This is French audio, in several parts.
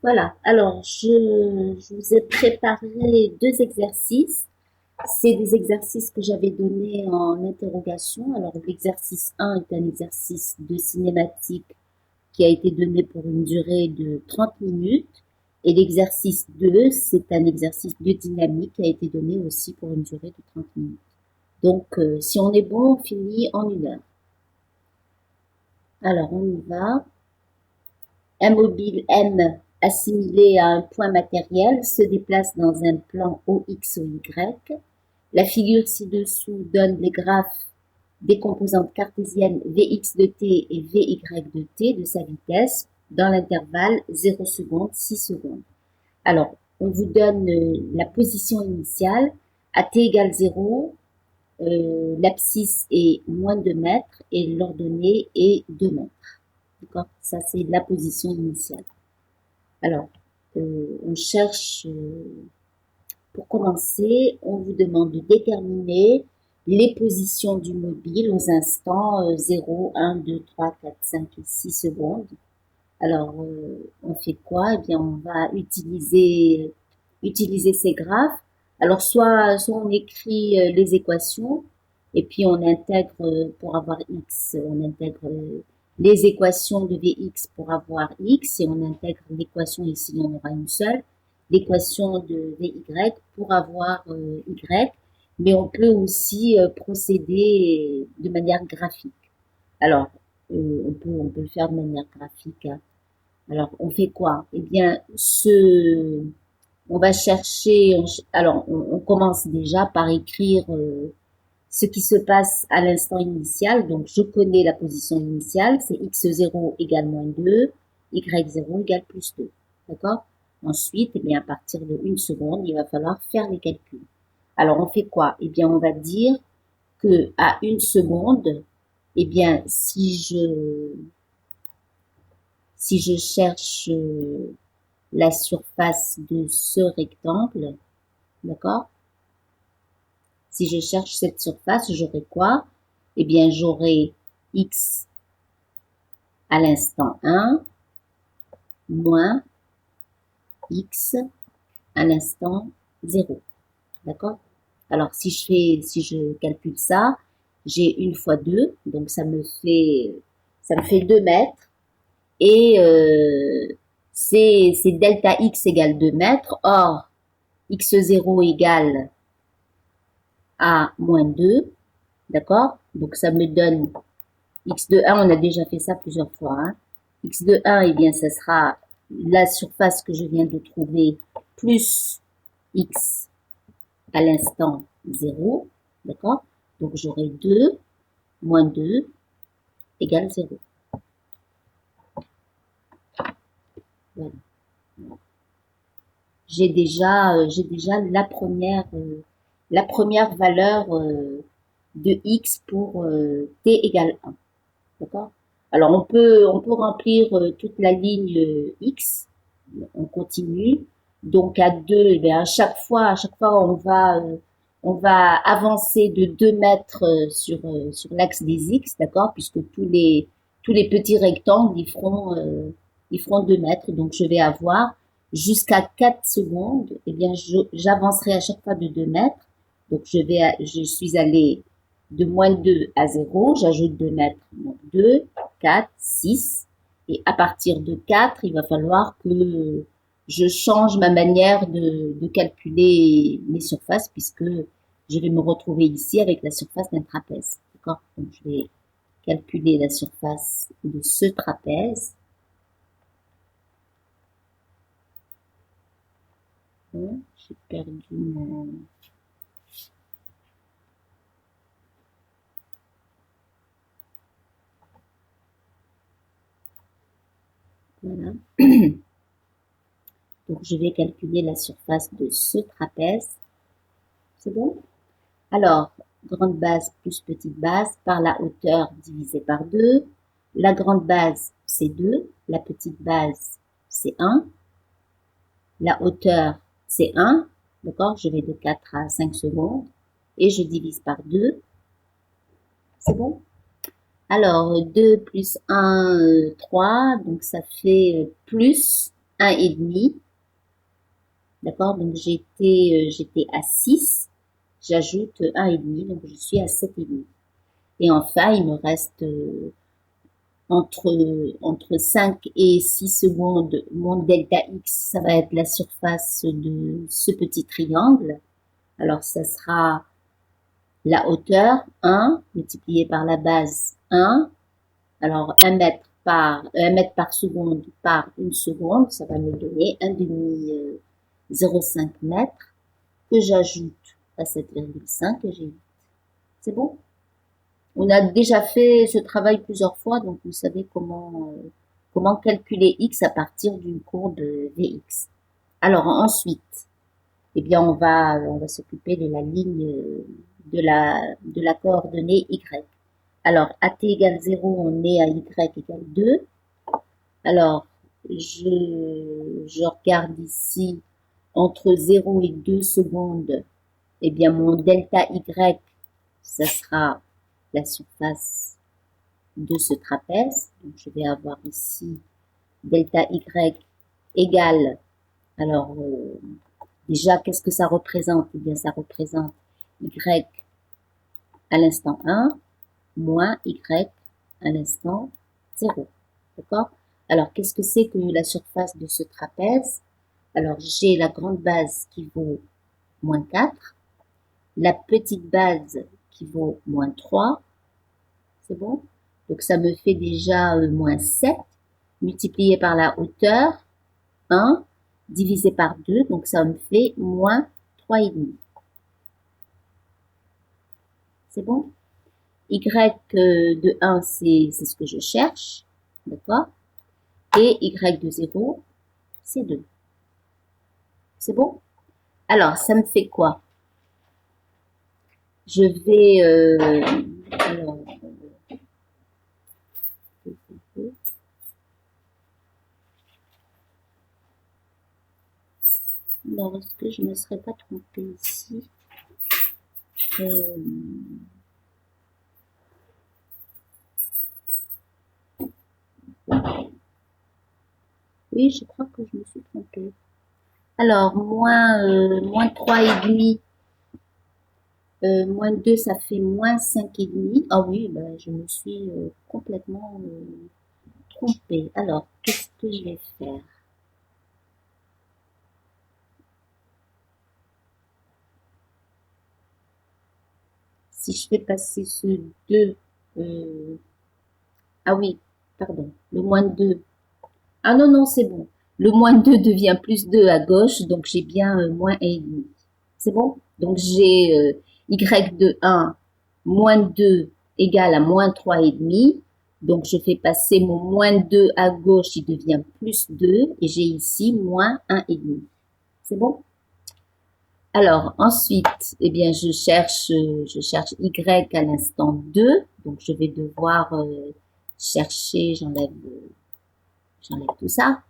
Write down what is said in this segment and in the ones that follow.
Voilà, alors je vous ai préparé deux exercices. C'est des exercices que j'avais donnés en interrogation. Alors l'exercice 1 est un exercice de cinématique qui a été donné pour une durée de 30 minutes. Et l'exercice 2, c'est un exercice de dynamique qui a été donné aussi pour une durée de 30 minutes. Donc si on est bon, on finit en 1 heure. Alors on y va. Un mobile M assimilé à un point matériel se déplace dans un plan OX ou Y. La figure ci-dessous donne les graphes des composantes cartésiennes Vx de t et Vy de t de sa vitesse dans l'intervalle 0 secondes, 6 secondes. Alors, on vous donne la position initiale. À t égale 0, l'abscisse est moins 2 mètres et l'ordonnée est 2 mètres. D'accord? Ça, c'est la position initiale. Alors, on cherche, pour commencer, on vous demande de déterminer les positions du mobile aux instants 0, 1, 2, 3, 4, 5 et 6 secondes. Alors, on fait quoi? Eh bien, on va utiliser ces graphes. Alors, soit on écrit les équations et puis on intègre, pour avoir x, on intègre les équations de Vx pour avoir x et on intègre l'équation, ici il y en aura une seule, l'équation de Vy pour avoir y, mais on peut aussi procéder de manière graphique. Alors, on peut le faire de manière graphique, hein. Alors, on fait quoi? Eh bien, on va chercher, alors on commence déjà par écrire ce qui se passe à l'instant initial. Donc, je connais la position initiale, c'est x0 égale moins 2, y0 égale plus 2. D'accord? Ensuite, eh bien, à partir de 1 seconde, il va falloir faire les calculs. Alors, on fait quoi? Eh bien, on va dire que à 1 seconde, eh bien, si je cherche la surface de ce rectangle, d'accord? Si je cherche cette surface, j'aurai quoi? Eh bien, j'aurai x à l'instant 1 moins x à l'instant 0. D'accord? Alors, si je calcule ça, j'ai 1 fois 2, donc ça me fait 2 mètres. Et c'est delta x égale 2 mètres. Or, x0 égale à moins 2, d'accord? Donc ça me donne x de 1, on a déjà fait ça plusieurs fois, hein. X de 1, eh bien, ça sera la surface que je viens de trouver plus x à l'instant 0, d'accord? Donc j'aurai 2 moins 2 égale 0. Voilà. J'ai déjà la première valeur de x pour t égale 1. D'accord? Alors on peut remplir toute la ligne x. On continue. Donc à 2, eh bien, à chaque fois on va avancer de 2 mètres sur l'axe des x, d'accord? Puisque tous les petits rectangles ils feront 2 mètres. Donc je vais avoir jusqu'à 4 secondes. Eh bien j'avancerai à chaque fois de 2 mètres. Donc je suis allée de moins 2 à 0, j'ajoute 2 mètres, donc 2, 4, 6. Et à partir de 4, il va falloir que je change ma manière de calculer mes surfaces puisque je vais me retrouver ici avec la surface d'un trapèze. D'accord? Donc je vais calculer la surface de ce trapèze. J'ai perdu mon... Voilà. Donc je vais calculer la surface de ce trapèze. C'est bon? Alors, grande base plus petite base par la hauteur divisée par 2. La grande base, c'est 2. La petite base, c'est 1. La hauteur, c'est 1. D'accord? Je vais de 4 à 5 secondes. Et je divise par 2. C'est bon? Alors, 2 plus 1, 3. Donc, ça fait plus 1,5. D'accord? Donc j'étais à 6. J'ajoute 1,5, donc je suis à 7,5. Et enfin, il me reste entre 5 et 6 secondes. Mon delta x, ça va être la surface de ce petit triangle. Alors, ça sera la hauteur 1 multiplié par la base 1. Alors, 1 mètre par seconde par 1 seconde, ça va me donner 0,5 mètres que j'ajoute à 7,5 et j'ai 8. C'est bon? On a déjà fait ce travail plusieurs fois, donc vous savez comment calculer x à partir d'une courbe Vx. Alors ensuite, eh bien on va s'occuper de la ligne de la coordonnée y. Alors à t égale 0, on est à y égale 2. Alors je regarde ici entre 0 et 2 secondes. Eh bien mon delta y, ça sera la surface de ce trapèze. Donc, je vais avoir ici delta y égale, alors déjà, qu'est-ce que ça représente? Eh bien, ça représente y à l'instant 1 moins y à l'instant 0. D'accord? Alors, qu'est-ce que c'est que la surface de ce trapèze? Alors, j'ai la grande base qui vaut moins 4, la petite base qui vaut moins 3, c'est bon? Donc, ça me fait déjà moins 7, multiplié par la hauteur, 1, divisé par 2, donc ça me fait moins 3,5. C'est bon? Y de 1, c'est ce que je cherche, d'accord? Et Y de 0, c'est 2. C'est bon? Alors, ça me fait quoi? Je vais... alors, non, est-ce que je ne me serais pas trompée ici? Oui, je crois que je me suis trompée. Alors, moins 3,5, moins 2, ça fait moins 5,5. Ah oui, ben, je me suis complètement trompée. Alors, qu'est-ce que je vais faire? Si je fais passer ce 2, ah oui, pardon, le moins 2. Ah non, non, c'est bon. Le moins 2 devient plus 2 à gauche, donc j'ai bien moins 1,5. C'est bon? Donc j'ai y de 1 moins 2 égale à moins 3,5. Donc je fais passer mon moins 2 à gauche, il devient plus 2 et j'ai ici moins 1,5. C'est bon? Alors ensuite, eh bien je cherche y à l'instant 2. Donc je vais devoir chercher, j'enlève tout ça.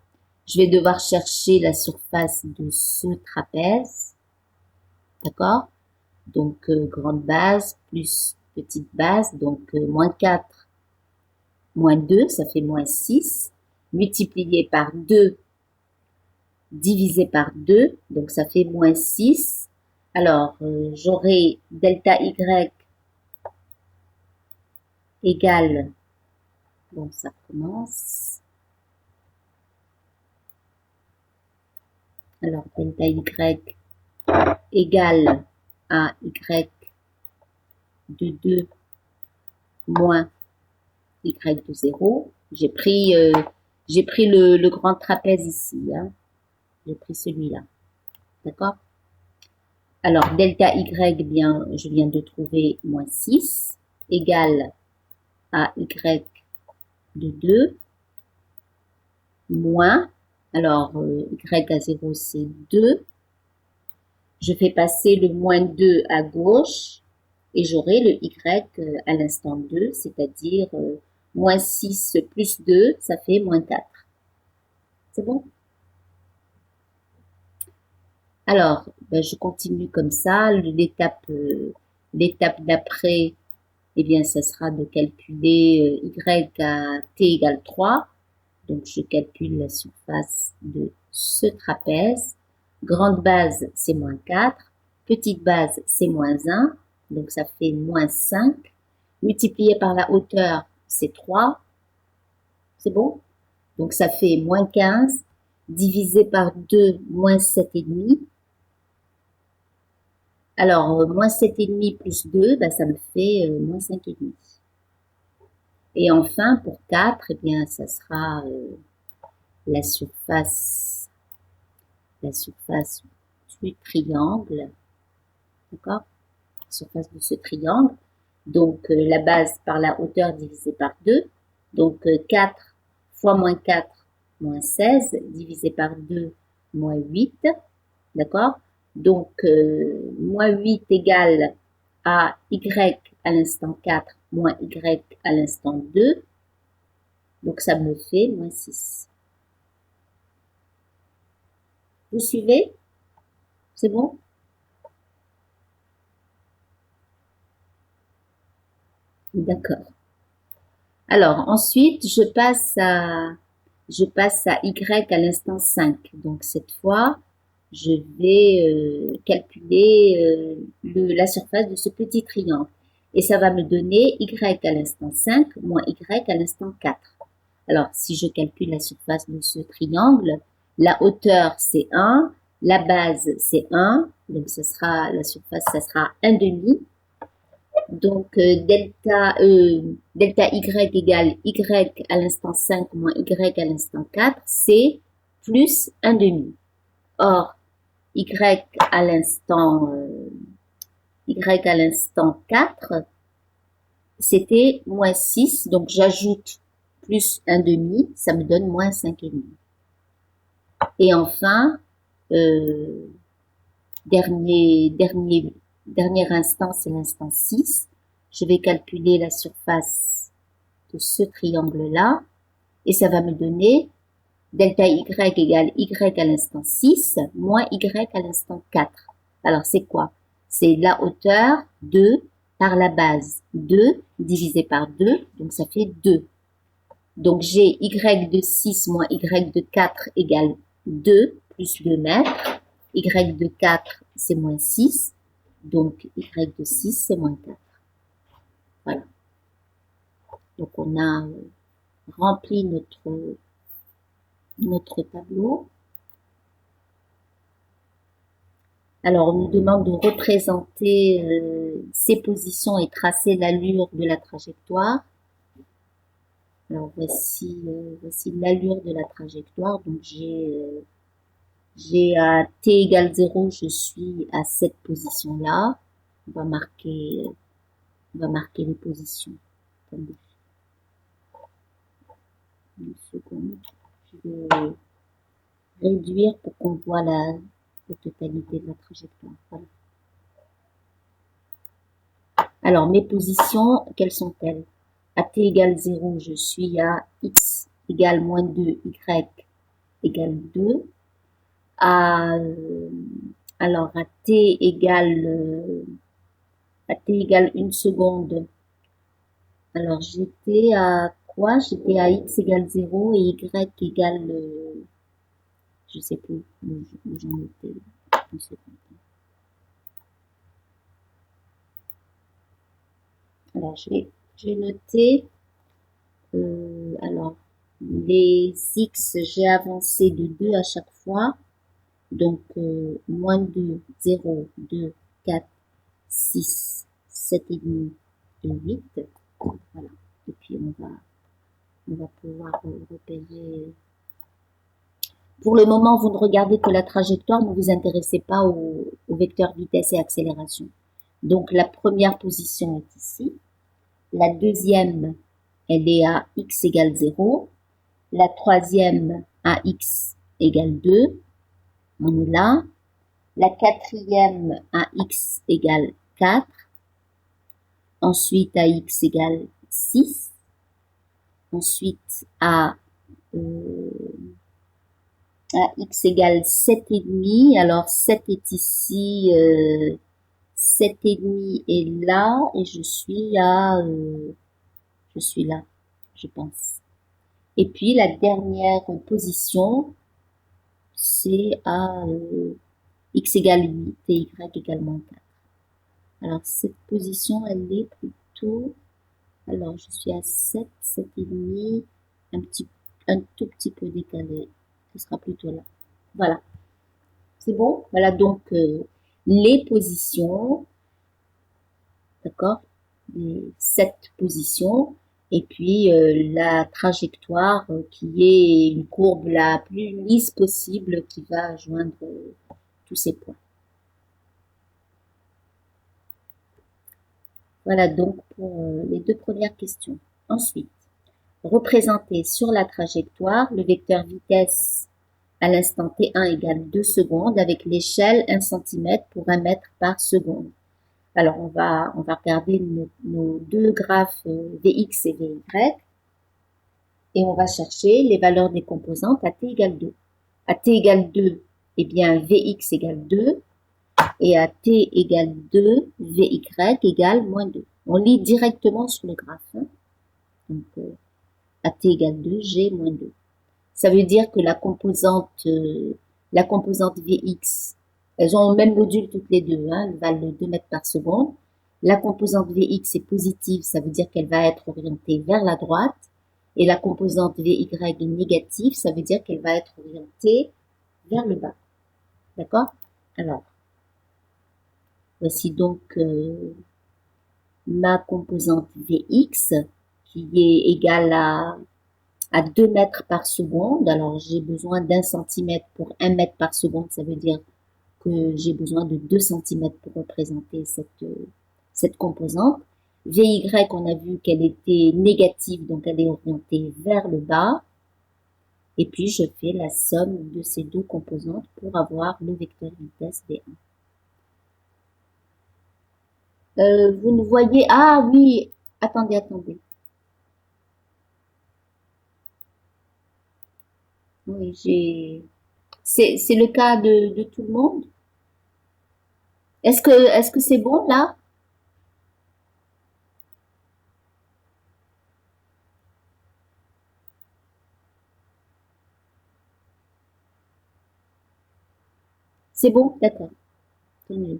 Je vais devoir chercher la surface de ce trapèze. D'accord? Donc, grande base plus petite base. Donc, moins 4, moins 2, ça fait moins 6. Multiplié par 2, divisé par 2. Donc, ça fait moins 6. Alors, j'aurai delta y égale... Bon, ça commence. Alors, delta y égale à y de 2 moins y de 0. J'ai pris le grand trapèze ici. Hein. J'ai pris celui-là. D'accord? Alors, delta y, bien, je viens de trouver moins 6 égale à y de 2 moins, alors y à 0 c'est 2. Je fais passer le moins 2 à gauche et j'aurai le y à l'instant 2, c'est-à-dire moins 6 plus 2, ça fait moins 4. C'est bon? Alors, ben, je continue comme ça. L'étape d'après, eh bien, ça sera de calculer y à t égale 3. Donc, je calcule la surface de ce trapèze. Grande base, c'est moins 4. Petite base, c'est moins 1. Donc, ça fait moins 5. Multiplié par la hauteur, c'est 3. C'est bon? Donc, ça fait moins 15. Divisé par 2, moins 7,5. Alors, moins 7,5 plus 2, ben, ça me fait moins 5,5. Et enfin, pour 4, eh bien, ça sera la surface du triangle, d'accord? Surface de ce triangle. Donc, la base par la hauteur divisée par 2. Donc, 4 fois moins 4, moins 16, divisé par 2, moins 8. D'accord? Donc, moins 8 égale à y à l'instant 4, moins y à l'instant 2. Donc, ça me fait moins 6. Vous suivez? C'est bon? D'accord. Alors, ensuite, je passe à y à l'instant 5. Donc, cette fois, je vais calculer la surface de ce petit triangle. Et ça va me donner y à l'instant 5 moins y à l'instant 4. Alors, si je calcule la surface de ce triangle, la hauteur, c'est 1, la base, c'est 1, donc la surface, ça sera 1 demi. Donc, delta y égale y à l'instant 5 moins y à l'instant 4, c'est plus 1 demi. Or, y à l'instant 4, c'était moins 6, donc j'ajoute plus 1 demi, ça me donne moins 5,5. Et enfin, dernier instant, c'est l'instant 6. Je vais calculer la surface de ce triangle-là et ça va me donner delta y égale y à l'instant 6 moins y à l'instant 4. Alors, c'est quoi? C'est la hauteur 2 par la base 2 divisé par 2, donc ça fait 2. Donc, j'ai y de 6 moins y de 4 égale 2 plus 2 mètres. Y de 4, c'est moins 6. Donc, y de 6, c'est moins 4. Voilà. Donc, on a rempli notre tableau. Alors, on nous demande de représenter ces positions et tracer l'allure de la trajectoire. Alors, voici l'allure de la trajectoire. Donc, j'ai à t égale 0, je suis à cette position-là. On va marquer les positions. Attendez. Une seconde. Je vais réduire pour qu'on voit la totalité de la trajectoire. Voilà. Alors, mes positions, quelles sont-elles? À t égale 0, je suis à x égale moins 2, y égale 2. Alors, à t égale 1 seconde. Alors, j'étais à quoi? J'étais à x égale 0 et y égale, je sais plus où j'en étais. Une seconde. Alors, je vais noter. Alors, les x, j'ai avancé de 2 à chaque fois. Donc, moins 2, 0, 2, 4, 6, 7,5 et 8. Voilà. Et puis, on va pouvoir repérer. Pour le moment, vous ne regardez que la trajectoire, ne vous intéressez pas au vecteur vitesse et accélération. Donc, la première position est ici. La deuxième, elle est à x égale 0. La troisième à x égale 2. On est là. La quatrième à x égale 4. Ensuite, à x égale 6. Ensuite, à x égale 7,5. Alors, 7 est ici, 7,5 est là, et je suis là, je pense. Et puis, la dernière position, c'est à x égale 8 et y égale moins 4. Alors, cette position, elle est plutôt... Alors, je suis à 7, 7,5, un tout petit peu décalé. Ce sera plutôt là. Voilà. C'est bon? Voilà donc les positions, d'accord? Les 7 positions. Et puis la trajectoire qui est une courbe la plus lisse possible qui va joindre tous ces points. Voilà donc pour les deux premières questions. Ensuite, représenter sur la trajectoire le vecteur vitesse à l'instant t1 égale 2 secondes avec l'échelle 1 cm pour 1 mètre par seconde. Alors on va regarder nos deux graphes Vx et Vy et on va chercher les valeurs des composantes à t égale 2. À t égale 2, eh bien Vx égale 2 et à t égale 2, Vy égale moins 2. On lit directement sur le graphe. Hein. Donc à t égale 2, G moins 2. Ça veut dire que la composante Vx, elles ont le même module toutes les deux, hein, elles valent 2 mètres par seconde. La composante Vx est positive, ça veut dire qu'elle va être orientée vers la droite. Et la composante Vy est négative, ça veut dire qu'elle va être orientée vers le bas. D'accord? Alors, voici donc ma composante Vx qui est égale à 2 mètres par seconde. Alors, j'ai besoin d'1 centimètre pour 1 mètre par seconde. Ça veut dire que j'ai besoin de 2 centimètres pour représenter cette composante. Vy, on a vu qu'elle était négative, donc elle est orientée vers le bas. Et puis, je fais la somme de ces deux composantes pour avoir le vecteur vitesse V1. Vous ne voyez... Ah oui, attendez. Oui, c'est le cas de tout le monde? Est-ce que c'est bon là? C'est bon? D'accord. Tant mieux.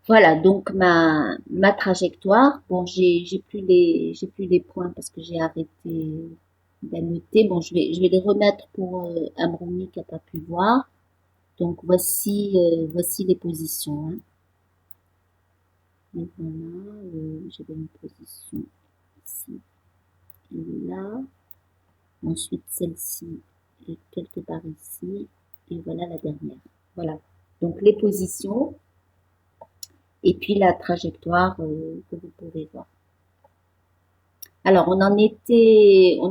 Voilà, donc ma trajectoire. Bon, j'ai plus les points parce que j'ai arrêté d'annoter. Bon, je vais les remettre pour Amroumi qui n'a pas pu voir. Donc voici les positions. Hein. Et voilà, j'avais une position ici et là. Ensuite celle-ci est quelque part ici. Et voilà la dernière. Voilà. Donc les positions et puis la trajectoire que vous pouvez voir. Alors on en était au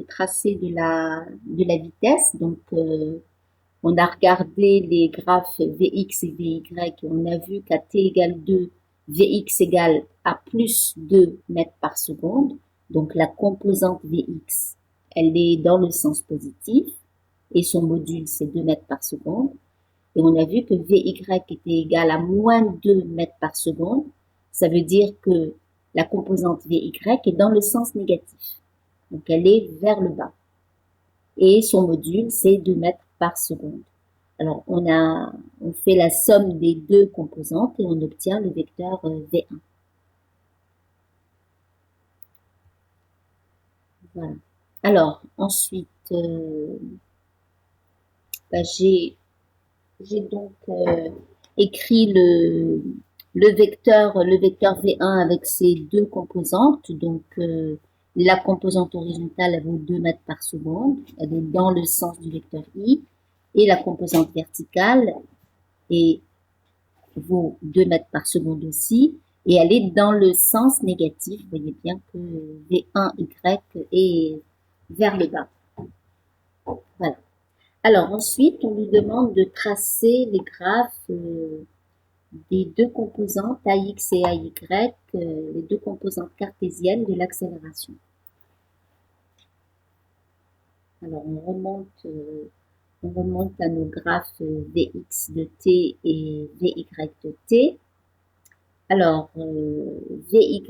tracé de la vitesse. Donc on a regardé les graphes Vx et Vy et on a vu qu'à t égale 2, Vx égale à plus 2 mètres par seconde. Donc la composante Vx, elle est dans le sens positif et son module c'est 2 mètres par seconde. Et on a vu que Vy était égal à moins 2 mètres par seconde. Ça veut dire que la composante Vy est dans le sens négatif. Donc elle est vers le bas. Et son module, c'est 2 mètres par seconde. Alors on fait la somme des deux composantes et on obtient le vecteur V1. Voilà. Alors ensuite, j'ai donc écrit le vecteur V1 avec ses deux composantes. Donc la composante horizontale elle vaut 2 mètres par seconde, elle est dans le sens du vecteur I, et la composante verticale vaut 2 mètres par seconde aussi, et elle est dans le sens négatif. Vous voyez bien que V1Y est vers le bas. Voilà. Alors ensuite, on nous demande de tracer les graphes des deux composantes AX et AY, les deux composantes cartésiennes de l'accélération. Alors on remonte à nos graphes Vx de t et Vy de t. Alors Vy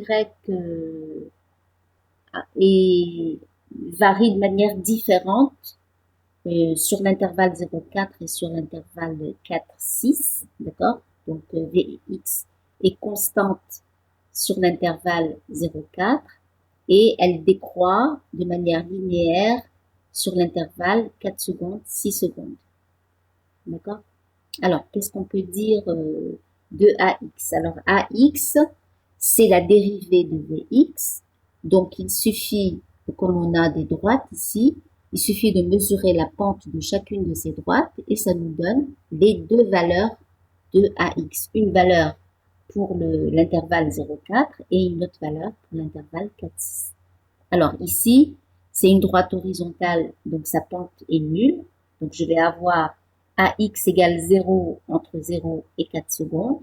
est varie de manière différente sur l'intervalle 0,4 et sur l'intervalle 4,6, d'accord? Donc Vx est constante sur l'intervalle 0,4 et elle décroît de manière linéaire sur l'intervalle 4 secondes, 6 secondes. D'accord? Alors, qu'est-ce qu'on peut dire de AX? Alors, AX, c'est la dérivée de Vx. Donc, il suffit, comme on a des droites ici, il suffit de mesurer la pente de chacune de ces droites et ça nous donne les deux valeurs de AX. Une valeur pour l'intervalle 0,4 et une autre valeur pour l'intervalle 4,6. Alors ici, c'est une droite horizontale, donc sa pente est nulle. Donc je vais avoir AX égale 0 entre 0 et 4 secondes.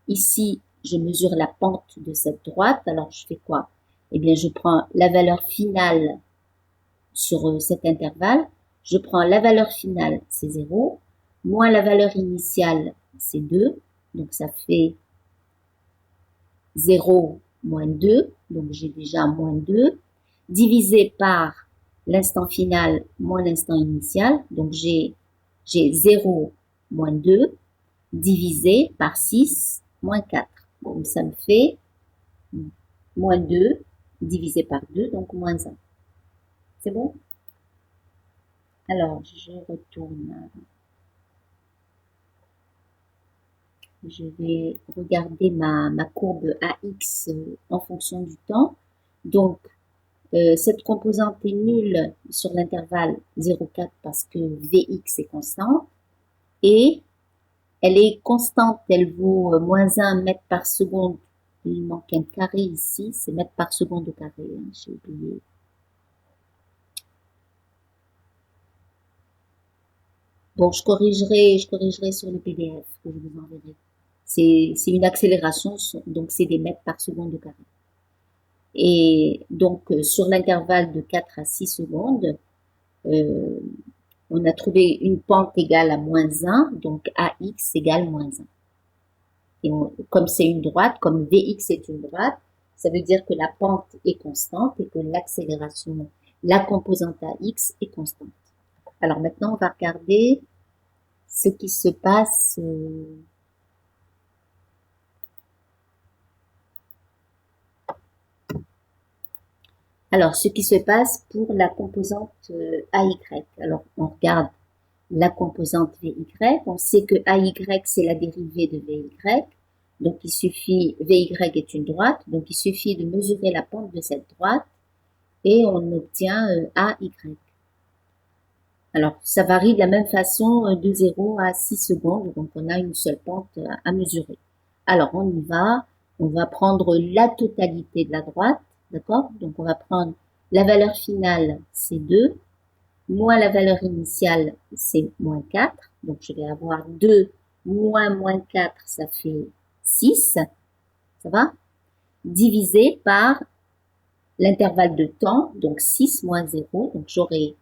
Ici, je mesure la pente de cette droite. Alors je fais quoi? Eh bien, je prends la valeur finale sur cet intervalle. Je prends la valeur finale, c'est 0, moins la valeur initiale, c'est 2. Donc ça fait 0 moins 2. Donc j'ai déjà moins 2. Divisé par l'instant final moins l'instant initial. Donc j'ai 0 moins 2 divisé par 6 moins 4. Donc ça me fait moins 2 divisé par 2, donc moins 1. C'est bon? Alors, je retourne. Je vais regarder ma courbe AX en fonction du temps. Donc, cette composante est nulle sur l'intervalle 0,4 parce que Vx est constant. Et elle est constante, elle vaut moins 1 mètre par seconde. Il manque un carré ici, c'est mètre par seconde au carré, hein, j'ai oublié. Bon, je corrigerai sur le PDF que je vous enverrai. C'est une accélération, donc c'est des mètres par seconde au carré. Et donc, sur l'intervalle de 4 à 6 secondes, on a trouvé une pente égale à moins 1, donc AX égale moins 1. Et comme c'est une droite, comme Vx est une droite, ça veut dire que la pente est constante et que l'accélération, la composante AX est constante. Alors maintenant, on va regarder ce qui se passe alors, ce qui se passe pour la composante AY. Alors, on regarde la composante VY. On sait que AY, c'est la dérivée de VY. Donc, il suffit, VY est une droite, donc il suffit de mesurer la pente de cette droite et on obtient AY. Alors, ça varie de la même façon de 0 à 6 secondes, donc on a une seule pente à mesurer. Alors, on y va, on va prendre la totalité de la droite, d'accord? Donc, on va prendre la valeur finale, c'est 2, moins la valeur initiale, c'est moins 4. Donc, je vais avoir 2 moins 4, ça fait 6, ça va? Divisé par l'intervalle de temps, donc 6 moins 0, donc j'aurai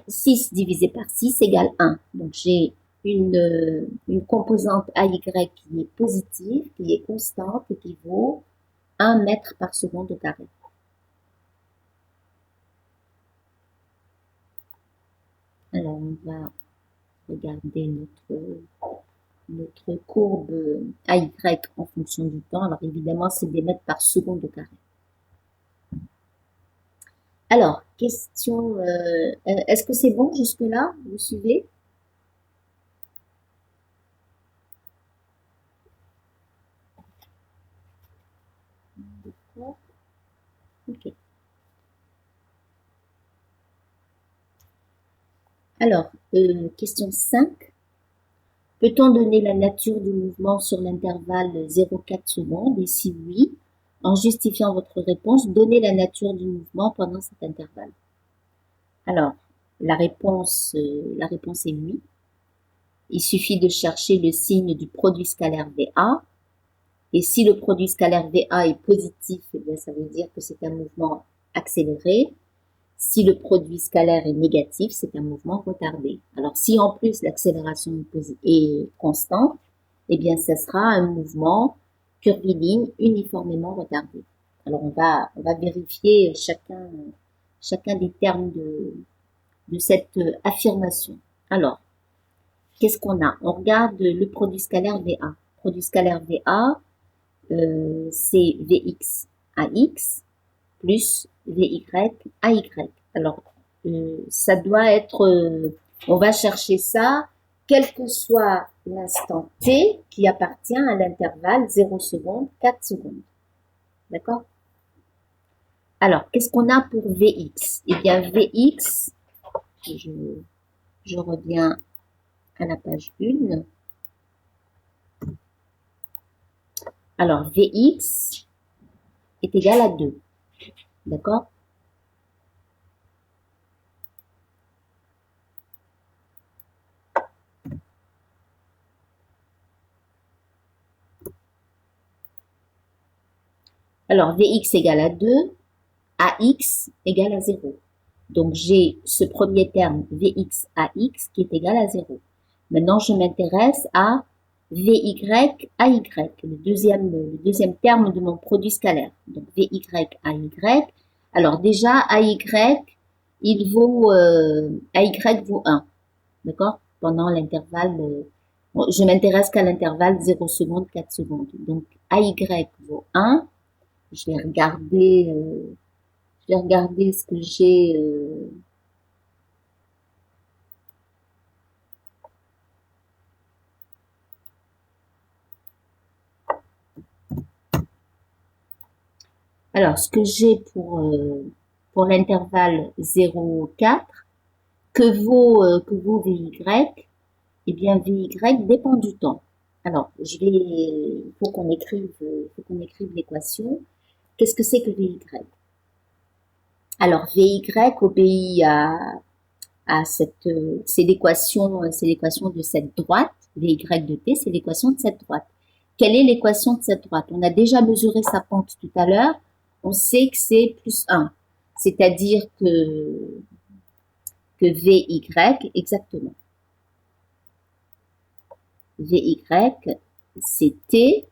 6 divisé par 6 égale 1. Donc j'ai une composante AY qui est positive, qui est constante et qui vaut 1 mètre par seconde au carré. Alors on va regarder notre courbe AY en fonction du temps. Alors évidemment c'est des mètres par seconde au carré. Alors, question, est-ce que c'est bon jusque-là? Vous suivez? D'accord. Ok. Alors, question 5. Peut-on donner la nature du mouvement sur l'intervalle 0,4 secondes? Et si oui, en justifiant votre réponse, donnez la nature du mouvement pendant cet intervalle. Alors, la réponse est oui. Il suffit de chercher le signe du produit scalaire VA. Et si le produit scalaire VA est positif, eh bien, ça veut dire que c'est un mouvement accéléré. Si le produit scalaire est négatif, c'est un mouvement retardé. Alors, si en plus l'accélération est constante, eh bien, ce sera un mouvement curviligne uniformément retardé. Alors, on va vérifier chacun des termes de cette affirmation. Alors, qu'est-ce qu'on a? On regarde le produit scalaire VA. Produit scalaire VA, c'est Vx AX plus Vy AY. Alors, ça doit être, on va chercher ça, quel que soit l'instant t qui appartient à l'intervalle 0 secondes, 4 secondes. D'accord? Alors, qu'est-ce qu'on a pour Vx? Eh bien, Vx, je reviens à la page 1. Alors, Vx est égal à 2. D'accord? Alors, Vx égale à 2, Ax égale à 0. Donc, j'ai ce premier terme Vx Ax qui est égal à 0. Maintenant, je m'intéresse à Vy AY, le deuxième terme de mon produit scalaire. Donc, Vy AY. Alors, déjà, AY, AY vaut 1. D'accord? Pendant l'intervalle, je m'intéresse qu'à l'intervalle 0 secondes, 4 secondes. Donc, AY vaut 1. Je vais regarder ce que j'ai. Alors, ce que j'ai pour l'intervalle 0,4, que vaut Vy, eh bien, Vy dépend du temps. Alors, il faut qu'on écrive l'équation. Qu'est-ce que c'est que Vy? Alors, Vy obéit c'est l'équation de cette droite. Vy de t, c'est l'équation de cette droite. Quelle est l'équation de cette droite? On a déjà mesuré sa pente tout à l'heure. On sait que c'est plus 1. C'est-à-dire que Vy, exactement. Vy, c'est t,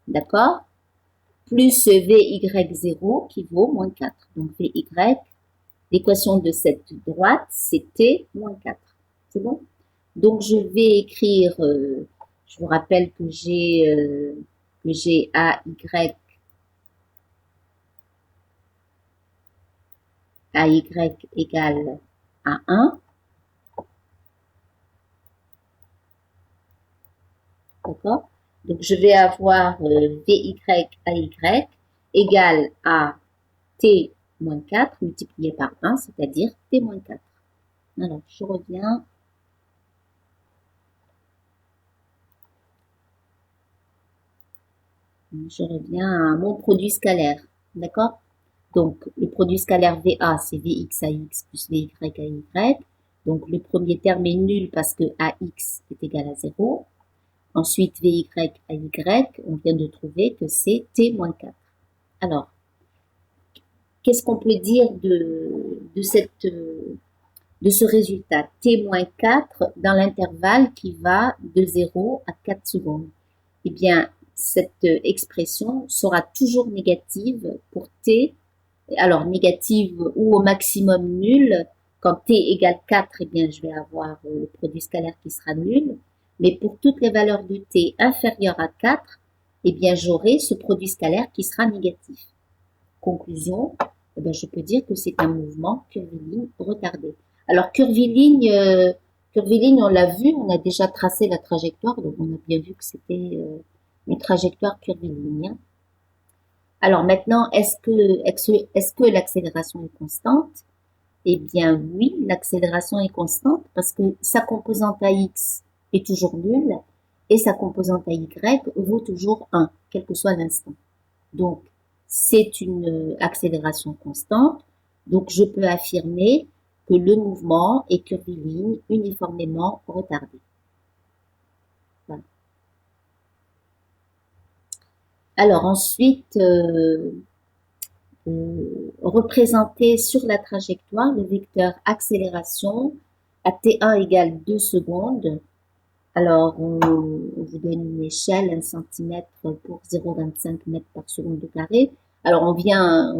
d'accord? Plus Vy0 qui vaut moins 4. Donc Vy, l'équation de cette droite, c'est t moins 4. C'est bon? Donc je vais écrire, je vous rappelle que j'ai AY égale à 1. D'accord? Donc je vais avoir Vy AY égale à t moins 4 multiplié par 1, c'est-à-dire t moins 4. Alors, je reviens. À mon produit scalaire. D'accord? Donc, le produit scalaire VA, c'est Vx AX plus Vy AY. Donc, le premier terme est nul parce que AX est égal à 0. Ensuite, Vy AY, on vient de trouver que c'est t moins 4. Alors, qu'est-ce qu'on peut dire de ce résultat? T moins 4 dans l'intervalle qui va de 0 à 4 secondes. Eh bien, cette expression sera toujours négative pour t. Alors, négative ou au maximum nulle. Quand t égale 4, eh bien, je vais avoir le produit scalaire qui sera nul. Mais pour toutes les valeurs de t inférieures à 4, eh bien, j'aurai ce produit scalaire qui sera négatif. Conclusion, eh bien, je peux dire que c'est un mouvement curviligne retardé. Alors, curviligne, on l'a vu, on a déjà tracé la trajectoire, donc on a bien vu que c'était une trajectoire curviligne. Alors maintenant, est-ce que l'accélération est constante? Eh bien oui, l'accélération est constante parce que sa composante AX est toujours nulle et sa composante AY vaut toujours 1, quel que soit l'instant. Donc, c'est une accélération constante. Donc, je peux affirmer que le mouvement est curviligne uniformément retardé. Voilà. Alors ensuite, représenter sur la trajectoire le vecteur accélération à t1 égale 2 secondes. Alors, on vous donne une échelle, 1 cm pour 0,25 mètres par seconde carré. Alors on vient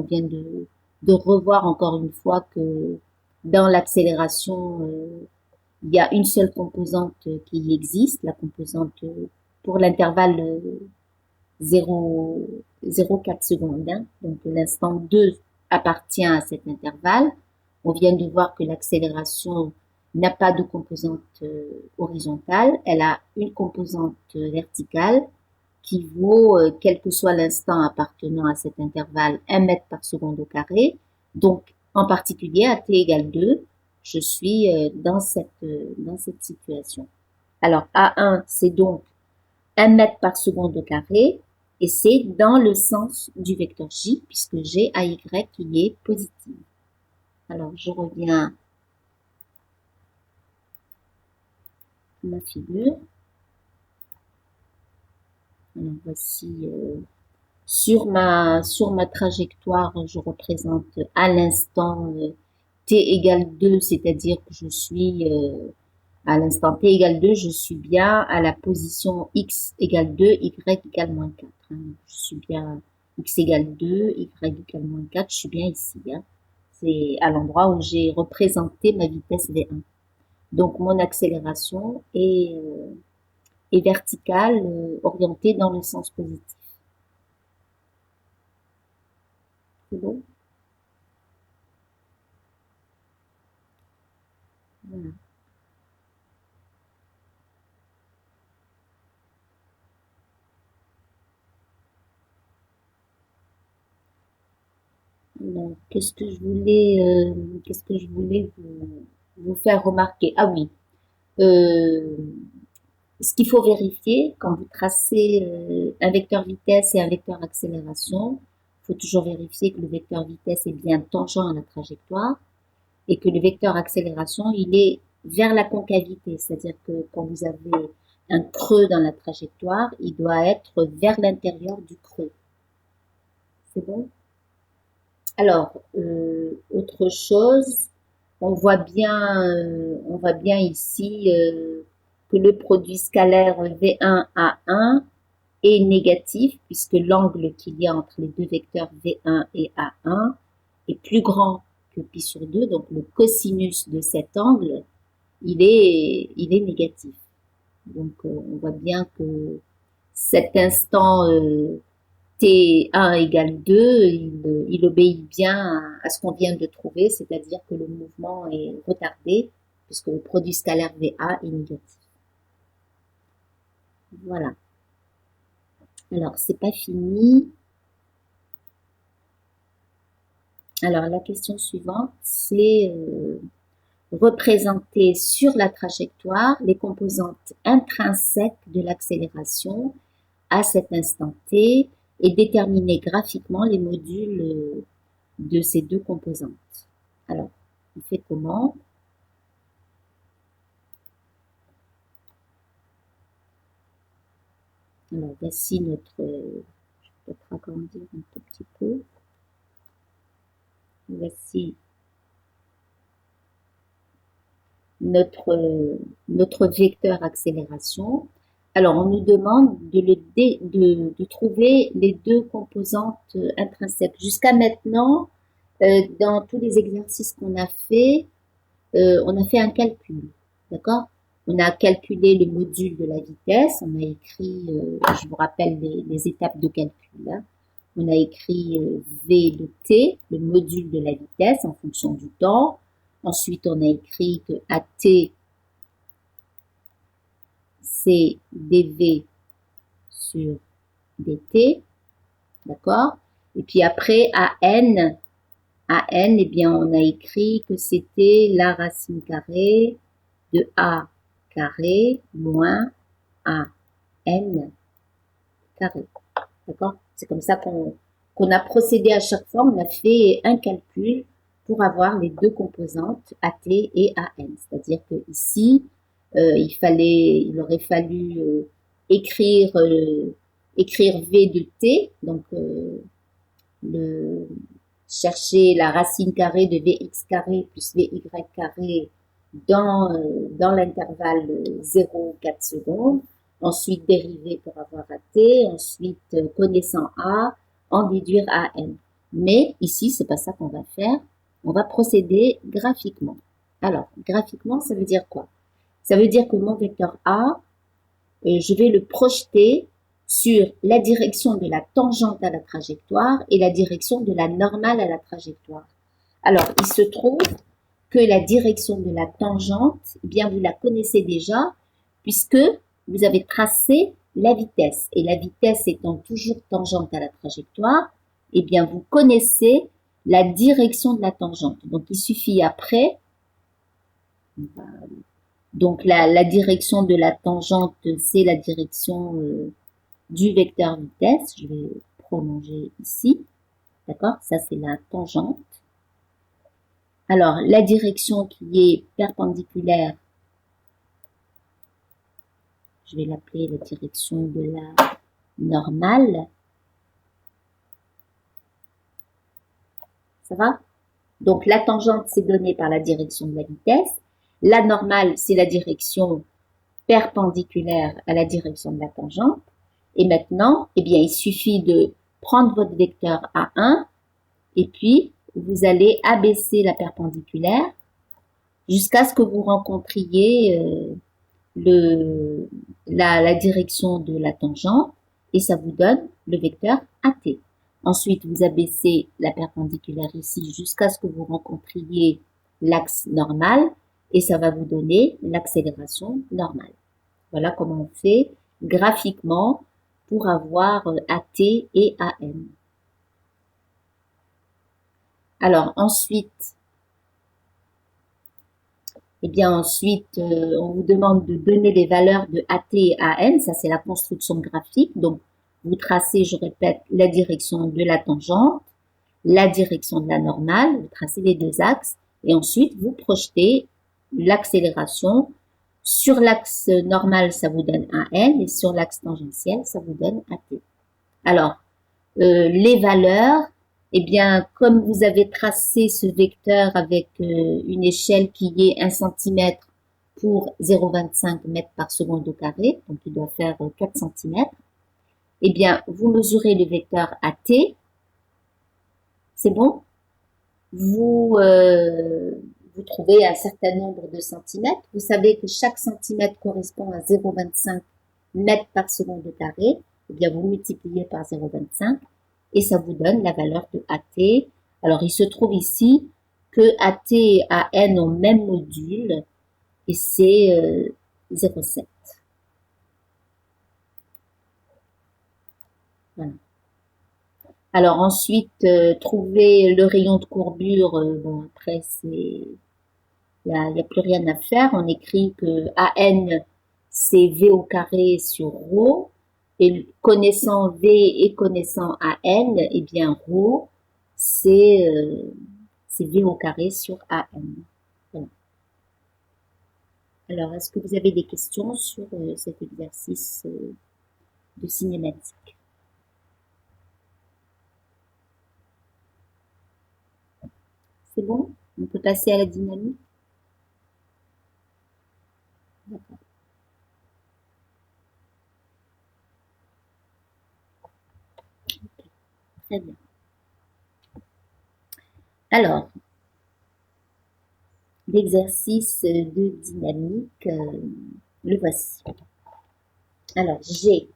de revoir encore une fois que dans l'accélération, il y a une seule composante qui existe, la composante pour l'intervalle 0,4 secondes. Hein. Donc l'instant 2 appartient à cet intervalle. On vient de voir que l'accélération n'a pas de composante horizontale, elle a une composante verticale qui vaut, quel que soit l'instant appartenant à cet intervalle, 1 mètre par seconde au carré. Donc, en particulier, à t égale 2, je suis dans cette situation. Alors, A1, c'est donc 1 mètre par seconde au carré, et c'est dans le sens du vecteur J, puisque j'ai AY qui est positif. Alors, je reviens à ma figure. Alors, voici sur ma trajectoire, je représente à l'instant t égale 2, c'est-à-dire que je suis à l'instant t égale 2, je suis bien à la position x égale 2, y égale moins 4. Hein. Je suis bien x égale 2, y égale moins 4, je suis bien ici. Hein. C'est à l'endroit où j'ai représenté ma vitesse v1. Donc mon accélération est verticale, orientée dans le sens positif. C'est bon? Voilà. Alors, qu'est-ce que je voulais vous faire remarquer? Ah oui, euh, ce qu'il faut vérifier quand vous tracez un vecteur vitesse et un vecteur accélération, il faut toujours vérifier que le vecteur vitesse est bien tangent à la trajectoire et que le vecteur accélération, il est vers la concavité, c'est-à-dire que quand vous avez un creux dans la trajectoire, il doit être vers l'intérieur du creux. C'est bon? Alors, autre chose, on voit bien ici que le produit scalaire V1 A1 est négatif puisque l'angle qu'il y a entre les deux vecteurs V1 et A1 est plus grand que pi sur 2, donc le cosinus de cet angle, il est négatif. Donc on voit bien que cet instant T1 égale 2, il obéit bien à ce qu'on vient de trouver, c'est-à-dire que le mouvement est retardé puisque le produit scalaire VA est négatif. Voilà. Alors, c'est pas fini. Alors, la question suivante, c'est représenter sur la trajectoire les composantes intrinsèques de l'accélération à cet instant T et déterminer graphiquement les modules de ces deux composantes. Alors, on fait comment? Alors, voici notre... je vais peut-être agrandir un tout petit peu. Voici notre vecteur accélération. Alors, on nous demande de trouver les deux composantes intrinsèques. Jusqu'à maintenant, dans tous les exercices qu'on a fait, on a fait un calcul, d'accord? On a calculé le module de la vitesse, on a écrit, je vous rappelle les étapes de calcul, hein. On a écrit V de t, le module de la vitesse en fonction du temps. Ensuite, on a écrit que AT, c'est dV sur dt, d'accord? Et puis après, AN, eh bien, on a écrit que c'était la racine carrée de A carré moins AN carré, d'accord? C'est comme ça qu'on a procédé à chaque fois, on a fait un calcul pour avoir les deux composantes AT et AN. C'est-à-dire que ici, il aurait fallu écrire V de t, donc chercher la racine carrée de Vx carré plus Vy carré dans l'intervalle 0,4 secondes. Ensuite, dériver pour avoir A t. Ensuite, connaissant A, en déduire AN. Mais ici, c'est pas ça qu'on va faire. On va procéder graphiquement. Alors, graphiquement, ça veut dire quoi? Ça veut dire que mon vecteur A, je vais le projeter sur la direction de la tangente à la trajectoire et la direction de la normale à la trajectoire. Alors, il se trouve que la direction de la tangente, eh bien, vous la connaissez déjà, puisque vous avez tracé la vitesse. Et la vitesse étant toujours tangente à la trajectoire, eh bien, vous connaissez la direction de la tangente. Donc, il suffit après, donc la direction de la tangente, c'est la direction du vecteur vitesse. Je vais prolonger ici. D'accord? Ça, c'est la tangente. Alors, la direction qui est perpendiculaire, je vais l'appeler la direction de la normale. Ça va? Donc, la tangente, c'est donné par la direction de la vitesse. La normale, c'est la direction perpendiculaire à la direction de la tangente. Et maintenant, eh bien, il suffit de prendre votre vecteur A1 et puis vous allez abaisser la perpendiculaire jusqu'à ce que vous rencontriez la direction de la tangente et ça vous donne le vecteur AT. Ensuite, vous abaissez la perpendiculaire ici jusqu'à ce que vous rencontriez l'axe normal et ça va vous donner l'accélération normale. Voilà comment on fait graphiquement pour avoir AT et AM. Alors ensuite, on vous demande de donner les valeurs de AT et AM, ça c'est la construction graphique. Donc, vous tracez, je répète, la direction de la tangente, la direction de la normale, vous tracez les deux axes, et ensuite vous projetez l'accélération. Sur l'axe normal, ça vous donne AN, et sur l'axe tangentiel, ça vous donne AT. Alors, les valeurs, eh bien, comme vous avez tracé ce vecteur avec une échelle qui est 1 cm pour 0,25 mètres par seconde au carré, donc il doit faire 4 cm, eh bien, vous mesurez le vecteur AT, c'est bon? Vous trouvez un certain nombre de centimètres. Vous savez que chaque centimètre correspond à 0,25 mètres par seconde au carré. Eh bien, vous multipliez par 0,25 et ça vous donne la valeur de AT. Alors, il se trouve ici que AT et AN ont même module et c'est 0,7. Voilà. Alors ensuite, trouver le rayon de courbure, bon après c'est il n'y a plus rien à faire. On écrit que AN c'est V au carré sur ρ et connaissant V et connaissant AN, eh bien ρ c'est V au carré sur AN. Voilà. Alors est-ce que vous avez des questions sur cet exercice de cinématique? C'est bon? On peut passer à la dynamique? D'accord. Okay. Très bien. Alors, l'exercice de dynamique, le voici. Alors, G,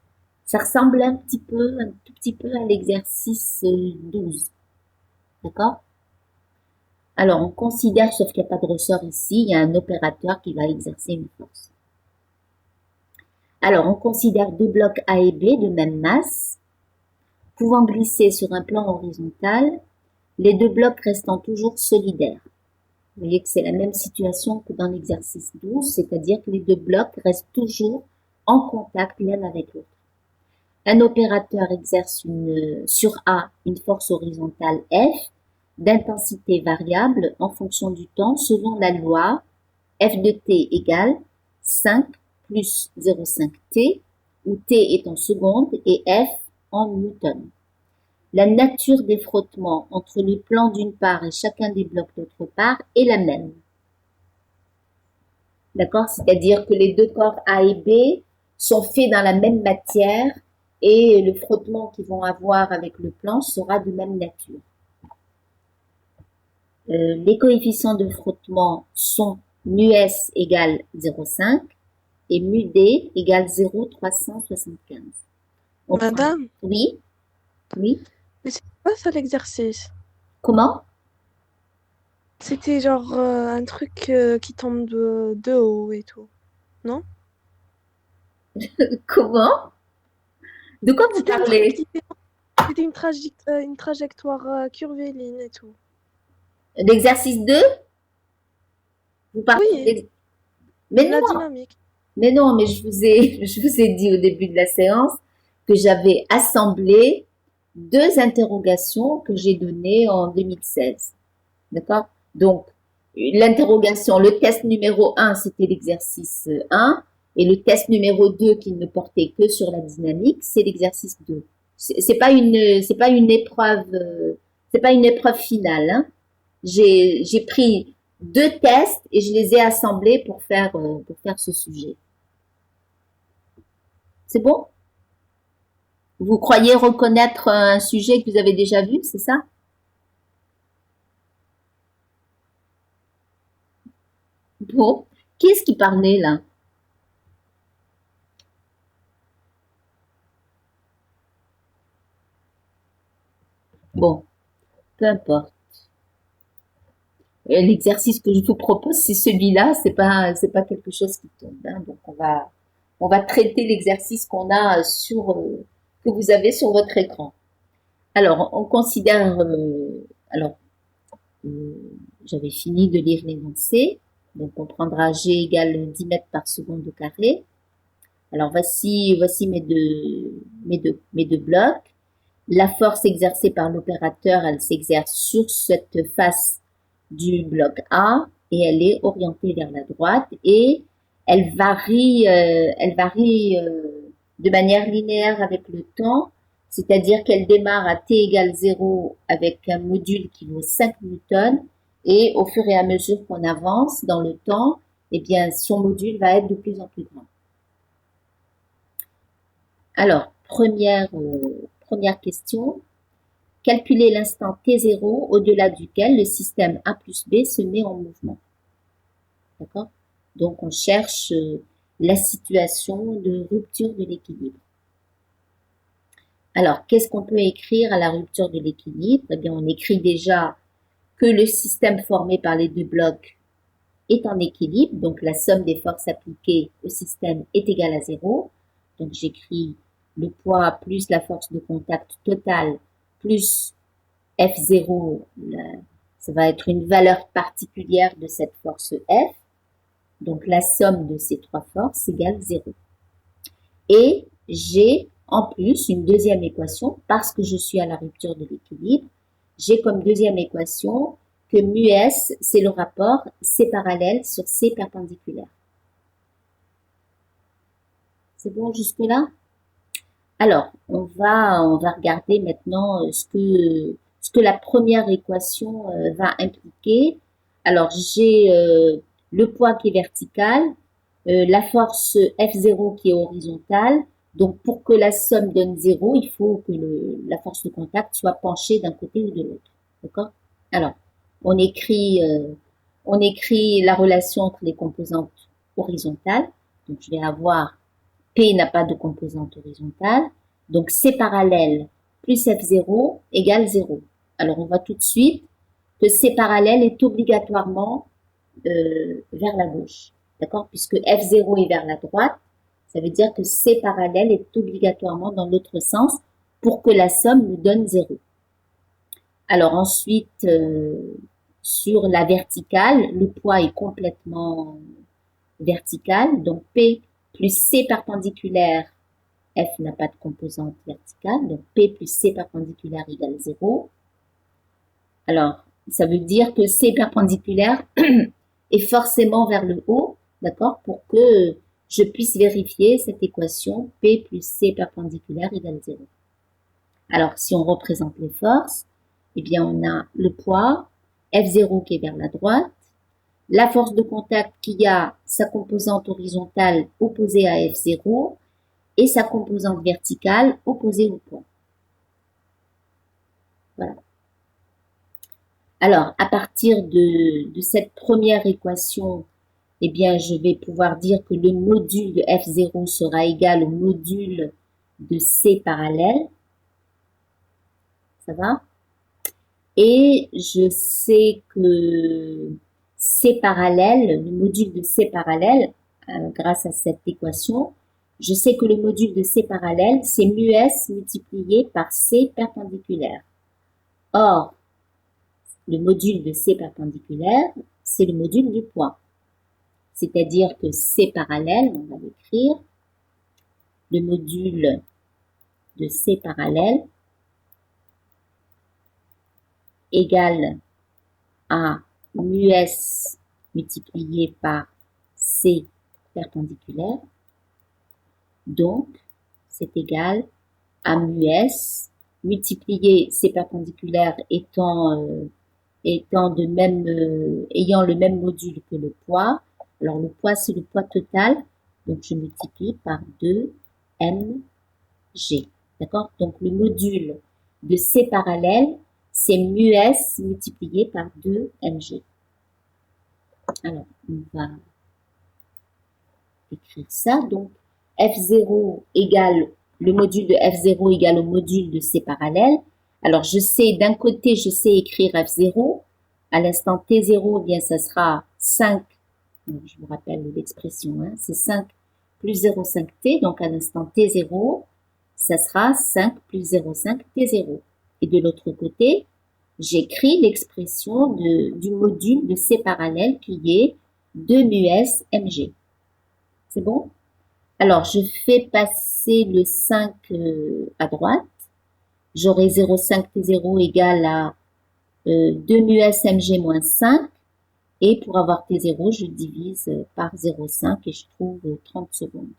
ça ressemble un tout petit peu à l'exercice 12. D'accord? Alors, on considère, sauf qu'il n'y a pas de ressort ici, il y a un opérateur qui va exercer une force. Alors, on considère deux blocs A et B de même masse, pouvant glisser sur un plan horizontal, les deux blocs restant toujours solidaires. Vous voyez que c'est la même situation que dans l'exercice 12, c'est-à-dire que les deux blocs restent toujours en contact l'un avec l'autre. Un opérateur exerce sur A une force horizontale F d'intensité variable en fonction du temps selon la loi F de t égale 5 plus 0,5 t, où t est en secondes et F en newton. La nature des frottements entre les plans d'une part et chacun des blocs d'autre part est la même. D'accord? C'est-à-dire que les deux corps A et B sont faits dans la même matière et le frottement qu'ils vont avoir avec le plan sera de même nature. Les coefficients de frottement sont mu_s égale 0,5 et mu_d égale 0,375. Madame, Oui, oui. mais c'est pas ça l'exercice. Comment? C'était genre un truc qui tombe de haut et tout, non? Comment? De quoi vous C'était un truc parlez? qui c'était une trajectoire curviligne et tout. L'exercice 2? Vous parlez Oui, Mais la non, dynamique. mais non, mais je vous ai dit au début de la séance que j'avais assemblé deux interrogations que j'ai données en 2016. D'accord? Donc, l'interrogation, le test numéro un, c'était l'exercice 1, et le test numéro 2 qui ne portait que sur la dynamique, c'est l'exercice 2. C'est pas une épreuve, c'est pas une épreuve finale, hein. J'ai pris deux tests et je les ai assemblés pour faire ce sujet. C'est bon? Vous croyez reconnaître un sujet que vous avez déjà vu, c'est ça? Bon. Qui est-ce qui parlait là? Bon, peu importe. L'exercice que je vous propose, c'est celui-là, c'est pas quelque chose qui tombe, hein. Donc on va traiter l'exercice qu'on a que vous avez sur votre écran. Alors, on considère, alors, euh, j'avais fini de lire l'énoncé. Donc, on prendra G égale 10 mètres par seconde au carré. Alors, voici mes deux blocs. La force exercée par l'opérateur, elle s'exerce sur cette face du bloc A et elle est orientée vers la droite et elle varie de manière linéaire avec le temps, c'est-à-dire qu'elle démarre à t égale 0 avec un module qui vaut 5 newtons et au fur et à mesure qu'on avance dans le temps, eh bien son module va être de plus en plus grand. Alors, première question. Calculer l'instant t0 au-delà duquel le système A plus B se met en mouvement. D'accord? Donc, on cherche la situation de rupture de l'équilibre. Alors, qu'est-ce qu'on peut écrire à la rupture de l'équilibre? Eh bien, on écrit déjà que le système formé par les deux blocs est en équilibre, donc la somme des forces appliquées au système est égale à 0. Donc, j'écris le poids plus la force de contact totale plus F0, ça va être une valeur particulière de cette force F. Donc la somme de ces trois forces égale 0. Et j'ai en plus une deuxième équation, parce que je suis à la rupture de l'équilibre, j'ai comme deuxième équation que mu S, c'est le rapport C parallèle sur C perpendiculaire. C'est bon jusque-là? Alors, on va regarder maintenant ce que la première équation va impliquer. Alors, j'ai le poids qui est vertical, la force F0 qui est horizontale. Donc, pour que la somme donne 0, il faut que la force de contact soit penchée d'un côté ou de l'autre. D'accord? Alors, on on écrit la relation entre les composantes horizontales. Donc, je vais avoir P n'a pas de composante horizontale. Donc, C parallèle plus F0 égale 0. Alors, on voit tout de suite que C parallèle est obligatoirement vers la gauche. D'accord? Puisque F0 est vers la droite, ça veut dire que C parallèle est obligatoirement dans l'autre sens pour que la somme nous donne 0. Alors ensuite, sur la verticale, le poids est complètement vertical. Donc P plus C perpendiculaire, F n'a pas de composante verticale, donc P plus C perpendiculaire égale 0. Alors, ça veut dire que C perpendiculaire est forcément vers le haut, d'accord, pour que je puisse vérifier cette équation P plus C perpendiculaire égale 0. Alors, si on représente les forces, eh bien, on a le poids, F0 qui est vers la droite, la force de contact qui a sa composante horizontale opposée à F0, et sa composante verticale opposée au point. Voilà. Alors, à partir de cette première équation, eh bien, je vais pouvoir dire que le module de F0 sera égal au module de C parallèle. Ça va? Et je sais que C parallèle, le module de C parallèle, grâce à cette équation, je sais que le module de C parallèle, c'est mu S multiplié par C perpendiculaire. Or, le module de C perpendiculaire, c'est le module du poids. C'est-à-dire que C parallèle, on va l'écrire, le module de C parallèle égale à mu S multiplié par C perpendiculaire. Donc, c'est égal à mu S multiplié C perpendiculaire étant de même, ayant le même module que le poids. Alors, le poids, c'est le poids total. Donc, je multiplie par 2 mg. D'accord? Donc, le module de C parallèle, c'est mu S multiplié par 2 mg. Alors, on va écrire ça. Donc, F0 égale, le module de F0 égale au module de C parallèle. Alors, je sais, d'un côté, je sais écrire F0. À l'instant T0, eh bien, ça sera 5. Donc, je vous rappelle l'expression, hein, c'est 5 plus 0,5T. Donc, à l'instant T0, ça sera 5 plus 0,5 T0. Et de l'autre côté, j'écris l'expression du module de C parallèle qui est 2 mu S mg. C'est bon? Alors, je fais passer le 5 à droite. J'aurai 0,5 T0 égale à 2 mu S mg moins 5. Et pour avoir T0, je divise par 0,5 et je trouve 30 secondes.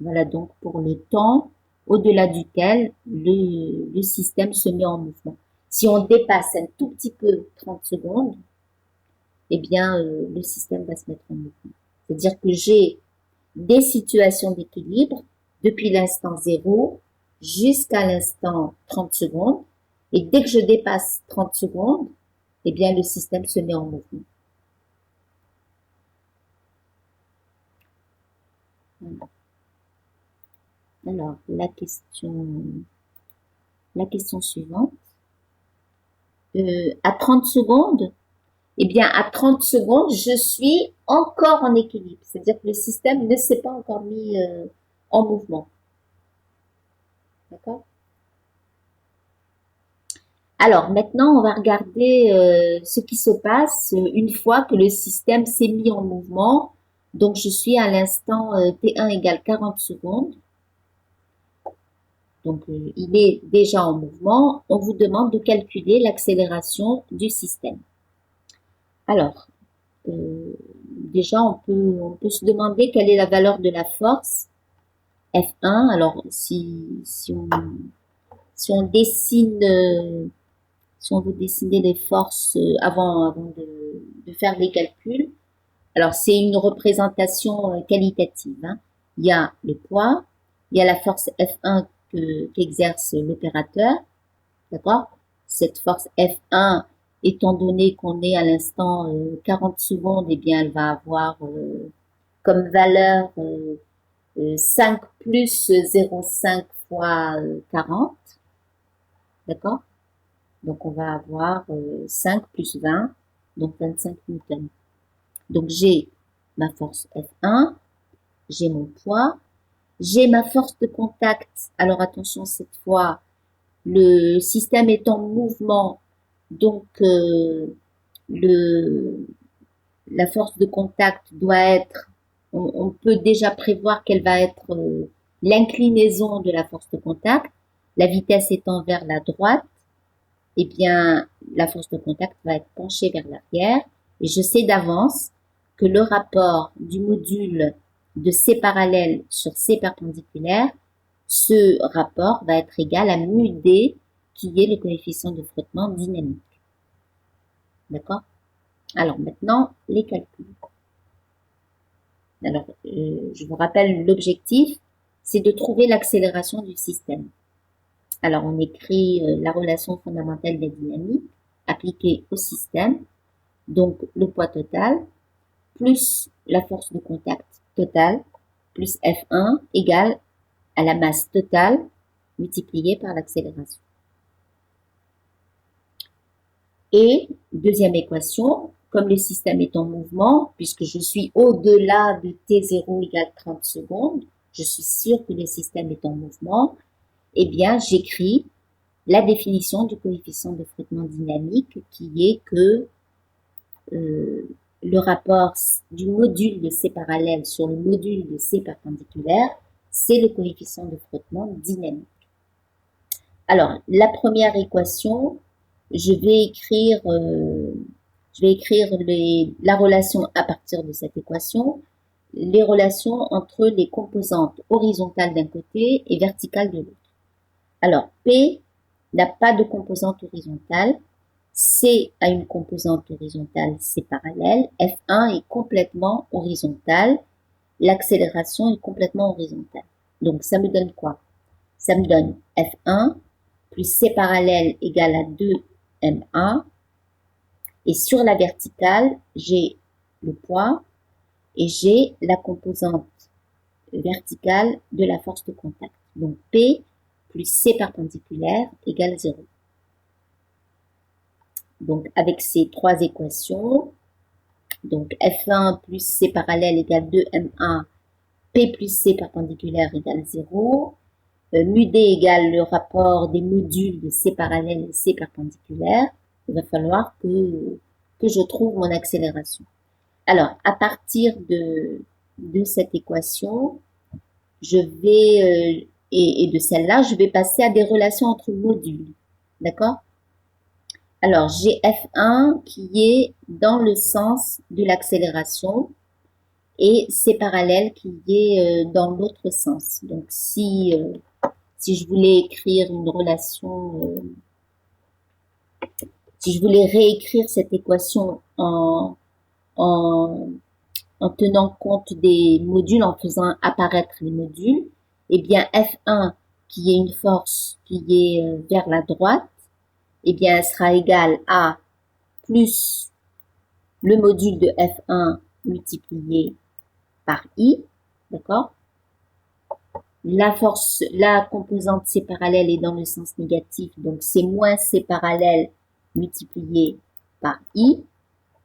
Voilà donc pour le temps au-delà duquel le système se met en mouvement. Si on dépasse un tout petit peu 30 secondes, eh bien, le système va se mettre en mouvement. C'est-à-dire que j'ai des situations d'équilibre depuis l'instant 0 jusqu'à l'instant 30 secondes. Et dès que je dépasse 30 secondes, eh bien, le système se met en mouvement. Voilà. Alors, la question suivante. À 30 secondes, eh bien, à 30 secondes, je suis encore en équilibre. C'est-à-dire que le système ne s'est pas encore mis en mouvement. D'accord? Alors, maintenant, on va regarder ce qui se passe une fois que le système s'est mis en mouvement. Donc, je suis à l'instant T1 égale 40 secondes. Donc, il est déjà en mouvement. On vous demande de calculer l'accélération du système. Alors, déjà, on peut se demander quelle est la valeur de la force F1. Alors, si on dessine, si on veut dessiner les forces avant de faire les calculs, alors c'est une représentation qualitative. Hein. Il y a le poids, il y a la force F1 qu'exerce l'opérateur, d'accord? Cette force F1, étant donné qu'on est à l'instant 40 secondes, eh bien, elle va avoir comme valeur 5 plus 0,5 fois 40, d'accord? Donc, on va avoir 5 plus 20, donc 25 newtons. Donc, j'ai ma force F1, j'ai mon poids, j'ai ma force de contact. Alors, attention, cette fois, le système est en mouvement, donc la force de contact doit être, on peut déjà prévoir quelle va être l'inclinaison de la force de contact. La vitesse étant vers la droite, eh bien, la force de contact va être penchée vers l'arrière. Et je sais d'avance que le rapport du module de C parallèle sur C perpendiculaire, ce rapport va être égal à mu D, qui est le coefficient de frottement dynamique. D'accord? Alors maintenant, les calculs. Alors, je vous rappelle l'objectif. c'est de trouver l'accélération du système. Alors, on écrit la relation fondamentale de la dynamique appliquée au système, donc le poids total, plus la force de contact totale, plus F1 égale à la masse totale multipliée par l'accélération. Et deuxième équation, comme le système est en mouvement, puisque je suis au-delà de T0 égale 30 secondes, je suis sûre que le système est en mouvement, eh bien j'écris la définition du coefficient de frottement dynamique qui est que le rapport du module de C parallèle sur le module de C perpendiculaire, c'est le coefficient de frottement dynamique. Alors, la première équation, je vais écrire la relation à partir de cette équation, les relations entre les composantes horizontales d'un côté et verticales de l'autre. Alors, P n'a pas de composante horizontale, C a une composante horizontale, C parallèle, F1 est complètement horizontal, l'accélération est complètement horizontale. Donc, ça me donne quoi? Ça me donne F1 plus C parallèle égale à 2MA. Et sur la verticale, j'ai le poids et j'ai la composante verticale de la force de contact. Donc, P plus C perpendiculaire égale 0. Donc, avec ces trois équations, donc F1 plus C parallèle égale 2MA, P plus C perpendiculaire égale 0, mu D égale le rapport des modules de C parallèle et C perpendiculaire, il va falloir que je trouve mon accélération. Alors, à partir de cette équation, je vais, et de celle-là, je vais passer à des relations entre modules. D'accord? Alors, j'ai F1 qui est dans le sens de l'accélération et C parallèle qui est dans l'autre sens. Donc, si je voulais écrire une relation, si je voulais réécrire cette équation en tenant compte des modules, en faisant apparaître les modules, eh bien F1 qui est une force qui est vers la droite, eh bien elle sera égale à plus le module de F1 multiplié par I, d'accord? La force, la composante C parallèle est dans le sens négatif, donc c'est moins C parallèle multiplié par I.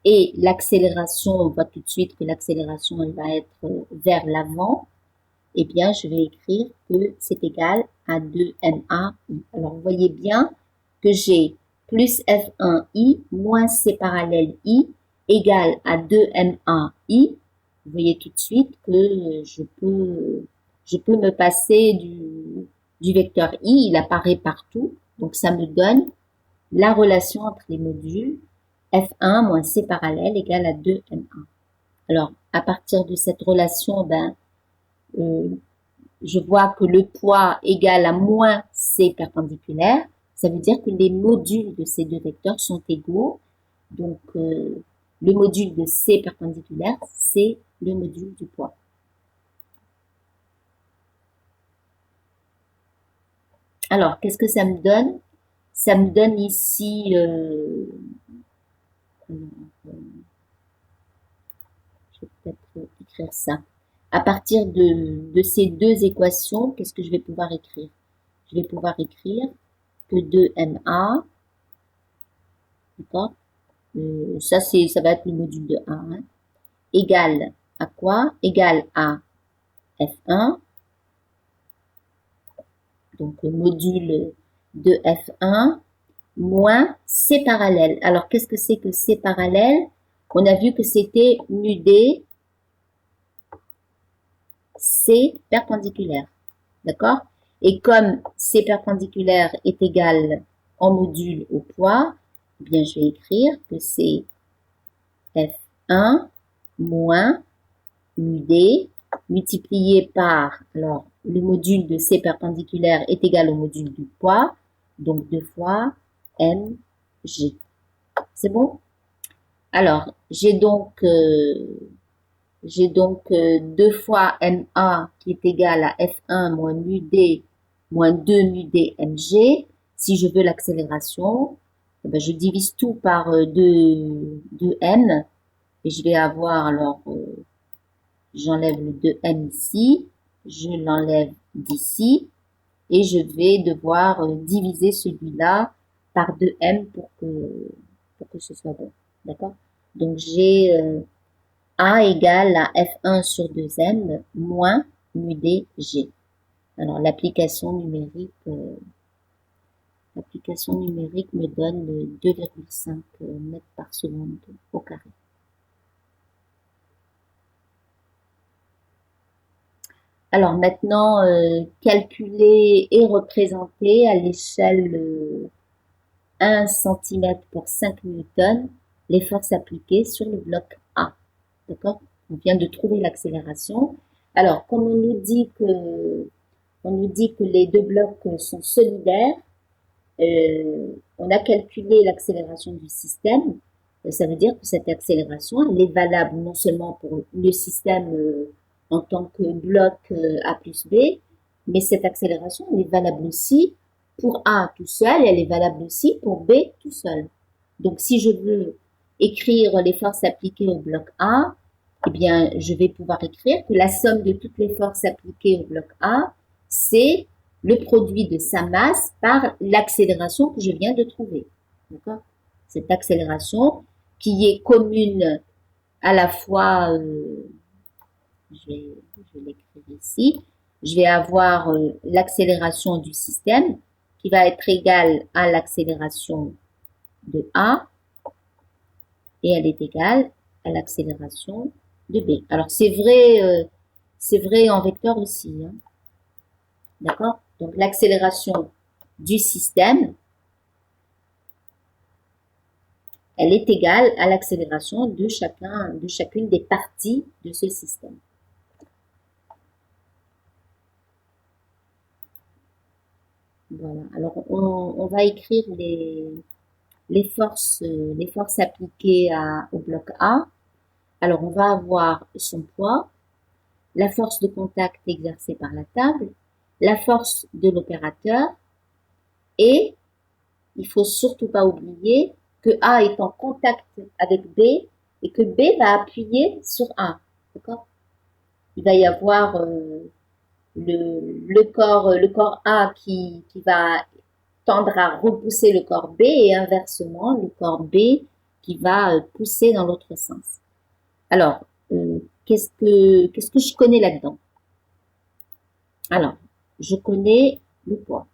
Et l'accélération, on voit tout de suite que l'accélération, elle va être vers l'avant. Eh bien, je vais écrire que c'est égal à 2MAI. Alors, vous voyez bien que j'ai plus F1I moins C parallèle I égale à 2MAI. Vous voyez tout de suite que je peux me passer du vecteur I, il apparaît partout. Donc, ça me donne la relation entre les modules F1 moins C parallèle égale à 2MA. Alors, à partir de cette relation, je vois que le poids égale à moins C perpendiculaire. Ça veut dire que les modules de ces deux vecteurs sont égaux. Donc, le module de C perpendiculaire, c'est le module du poids. Alors, qu'est-ce que ça me donne? Ça me donne ici... je vais peut-être écrire ça. À partir de ces deux équations, qu'est-ce que je vais pouvoir écrire? Je vais pouvoir écrire que 2MA, d'accord? Ça va être le module de A, hein, égale à quoi? Égale à F1, donc le module de F1, moins C parallèle. Alors, qu'est-ce que c'est que C parallèle? On a vu que c'était mu D, C perpendiculaire. D'accord? Et comme C perpendiculaire est égal en module au poids, eh bien, je vais écrire que c'est F1 moins mu D multiplié par, alors, le module de C perpendiculaire est égal au module du poids, donc 2 fois mg. C'est bon? Alors, j'ai donc J'ai donc 2 fois MA qui est égal à F1 moins mu D moins 2 mu D mg. Si je veux l'accélération, eh ben, je divise tout par 2m et je vais avoir alors, j'enlève le 2m ici, je l'enlève d'ici et je vais devoir diviser celui-là par 2m pour que ce soit bon. D'accord? Donc j'ai A égale à F1 sur 2m moins mu dg. Alors l'application numérique me donne 2,5 mètres par seconde au carré. Alors maintenant, calculer et représenter à l'échelle 1 cm pour 5 newtons les forces appliquées sur le bloc A. D'accord? On vient de trouver l'accélération. Alors, comme on nous dit que les deux blocs sont solidaires, on a calculé l'accélération du système. Ça veut dire que cette accélération, elle est valable non seulement pour le système en tant que bloc A plus B, mais cette accélération, elle est valable aussi pour A tout seul, et elle est valable aussi pour B tout seul. Donc, si je veux écrire les forces appliquées au bloc A, eh bien, je vais pouvoir écrire que la somme de toutes les forces appliquées au bloc A, c'est le produit de sa masse par l'accélération que je viens de trouver. D'accord? Cette accélération qui est commune à la fois, je vais l'écrire ici, je vais avoir l'accélération du système qui va être égale à l'accélération de A et elle est égale à l'accélération de B. Alors c'est vrai en vecteur aussi. Hein. D'accord? Donc l'accélération du système, elle est égale à l'accélération de chacune des parties de ce système. Voilà. Alors on va écrire les forces appliquées au bloc A. Alors on va avoir son poids, la force de contact exercée par la table, la force de l'opérateur et il faut surtout pas oublier que A est en contact avec B et que B va appuyer sur A. D'accord? Il va y avoir le corps A qui va tendre à repousser le corps B et inversement le corps B qui va pousser dans l'autre sens. Alors, qu'est-ce que je connais là-dedans? Alors, je connais le poids.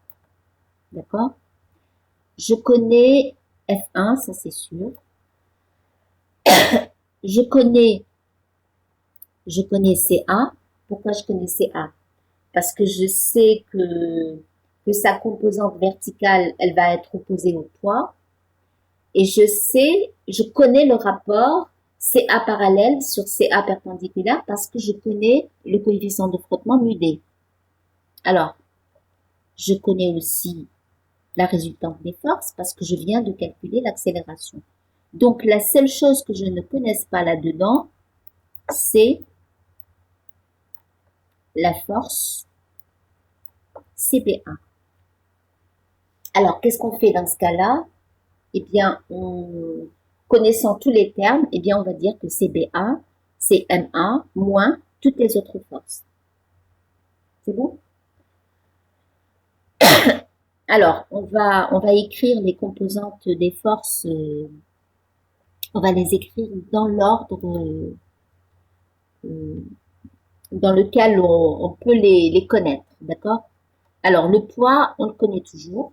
D'accord? Je connais F1, ça c'est sûr. Je connais CA. Pourquoi je connais CA? Parce que je sais que sa composante verticale, elle va être opposée au poids. Et je connais le rapport CA parallèle sur CA perpendiculaire parce que je connais le coefficient de frottement mu D. Alors, je connais aussi la résultante des forces parce que je viens de calculer l'accélération. Donc, la seule chose que je ne connaisse pas là-dedans, c'est la force CPA. Alors, qu'est-ce qu'on fait dans ce cas-là? Eh bien, connaissant tous les termes, eh bien, on va dire que CBA, c'est MA moins toutes les autres forces. C'est bon? Alors, on va écrire les composantes des forces, on va les écrire dans l'ordre dans lequel on peut les connaître, d'accord? Alors, le poids, on le connaît toujours,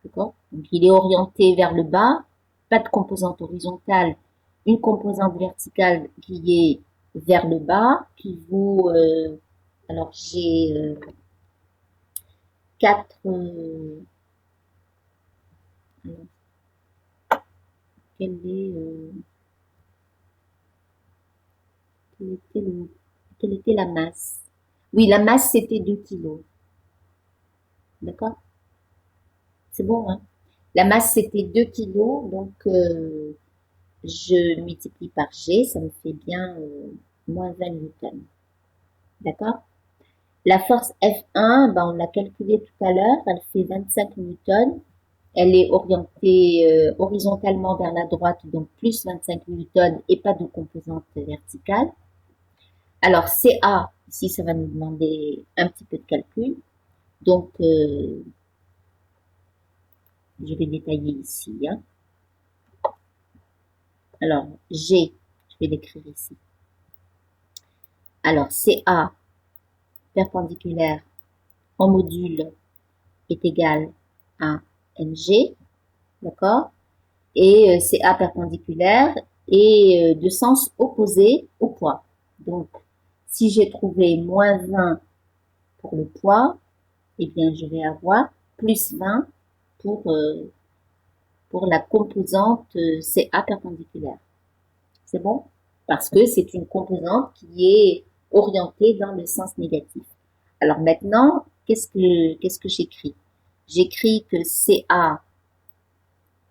d'accord? Donc, il est orienté vers le bas, pas de composante horizontale, une composante verticale qui est vers le bas, qui vaut, alors j'ai 4, quelle est, quelle était la masse? Oui, la masse c'était 2 kilos, d'accord? C'est bon, hein? La masse c'était 2 kilos, donc je multiplie par G, ça me fait bien moins 20 newtons. D'accord? La force F1, ben, on l'a calculée tout à l'heure, elle fait 25 newtons. Elle est orientée horizontalement vers la droite, donc plus 25 newtons et pas de composante verticale. Alors CA, ici ça va nous demander un petit peu de calcul. Donc je vais détailler ici. Hein. Alors G, je vais l'écrire ici. Alors CA perpendiculaire en module est égal à MG, d'accord? Et CA perpendiculaire est de sens opposé au poids. Donc, si j'ai trouvé moins 20 pour le poids, eh bien, je vais avoir plus 20 pour la composante CA perpendiculaire. C'est bon? Parce que c'est une composante qui est orientée dans le sens négatif. Alors maintenant, qu'est-ce que j'écris? J'écris que CA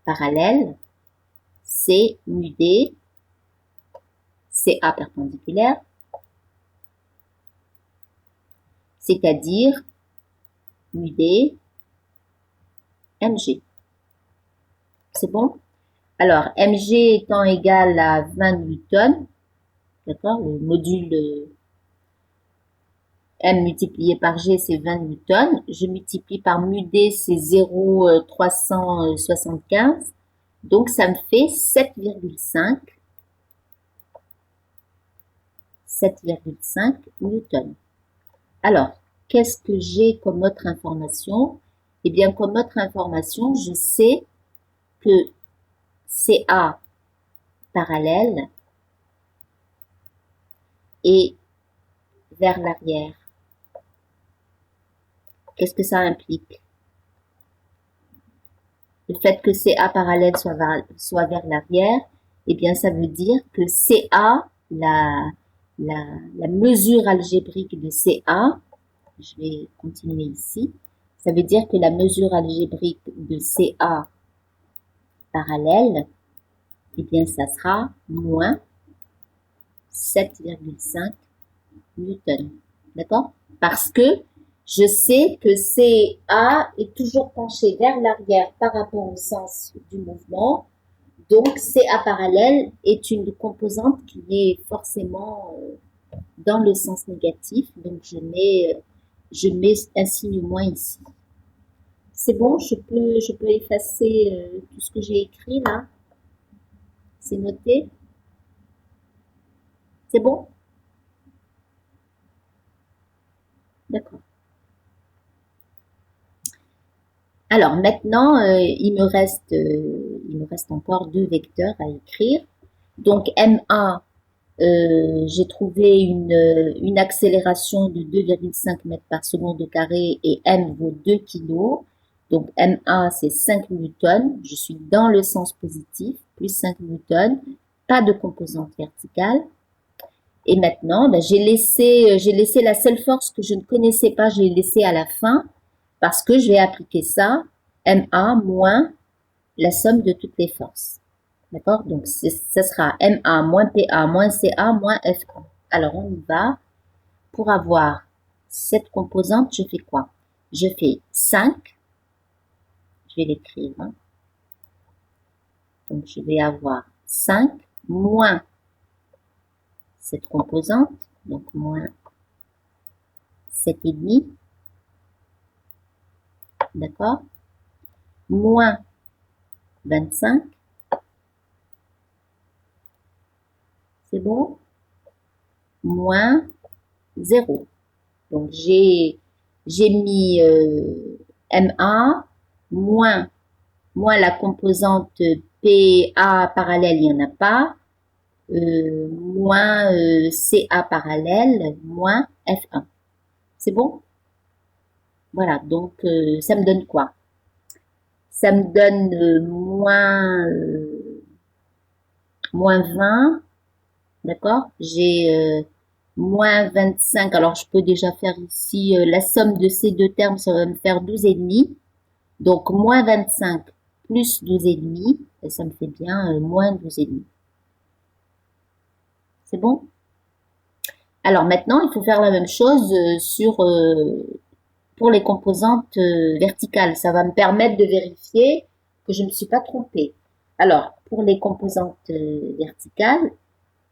parallèle, c'est mu D, CA perpendiculaire, c'est-à-dire mu D, MG. C'est bon? Alors, MG étant égal à 20 newtons, d'accord? Le module M multiplié par G, c'est 20 newtons. Je multiplie par mu D, c'est 0,375. Donc, ça me fait 7,5 newtons. Alors, qu'est-ce que j'ai comme autre information? Eh bien, comme autre information, je sais que CA parallèle est vers l'arrière. Qu'est-ce que ça implique? Le fait que CA parallèle soit vers l'arrière, eh bien, ça veut dire que CA, la mesure algébrique de CA, je vais continuer ici, ça veut dire que la mesure algébrique de CA parallèle, eh bien, ça sera moins 7,5 newtons. D'accord? Parce que je sais que CA est toujours penché vers l'arrière par rapport au sens du mouvement. Donc, CA parallèle est une composante qui est forcément dans le sens négatif. Donc, je mets un signe moins ici. C'est bon, je peux effacer tout ce que j'ai écrit là. C'est noté. C'est bon? D'accord. Alors maintenant, il me reste encore deux vecteurs à écrire. Donc MA, j'ai trouvé une accélération de 2,5 mètres par seconde au carré et M vaut 2 kg. Donc MA, c'est 5 newtons. Je suis dans le sens positif, plus 5 newtons. Pas de composante verticale. Et maintenant, ben, j'ai laissé la seule force que je ne connaissais pas, je l'ai laissée à la fin parce que je vais appliquer ça, MA moins la somme de toutes les forces. D'accord? Donc, ce sera MA moins PA moins CA moins FA. Alors, on y va. Pour avoir cette composante, je fais quoi? Je fais 5. Je vais l'écrire. Hein. Donc, je vais avoir 5 moins cette composante. Donc, moins 7,5. D'accord? Moins 25. C'est bon? Moins 0. Donc, j'ai mis MA moins la composante PA parallèle, il n'y en a pas, moins CA parallèle, moins F1. C'est bon? Voilà, donc ça me donne quoi? Ça me donne moins 20, d'accord? J'ai moins 25, alors je peux déjà faire ici la somme de ces deux termes, ça va me faire 12,5. Donc moins 25 plus 12,5, et ça me fait bien moins 12,5. C'est bon? Alors maintenant, il faut faire la même chose pour les composantes verticales. Ça va me permettre de vérifier que je ne me suis pas trompée. Alors, pour les composantes verticales,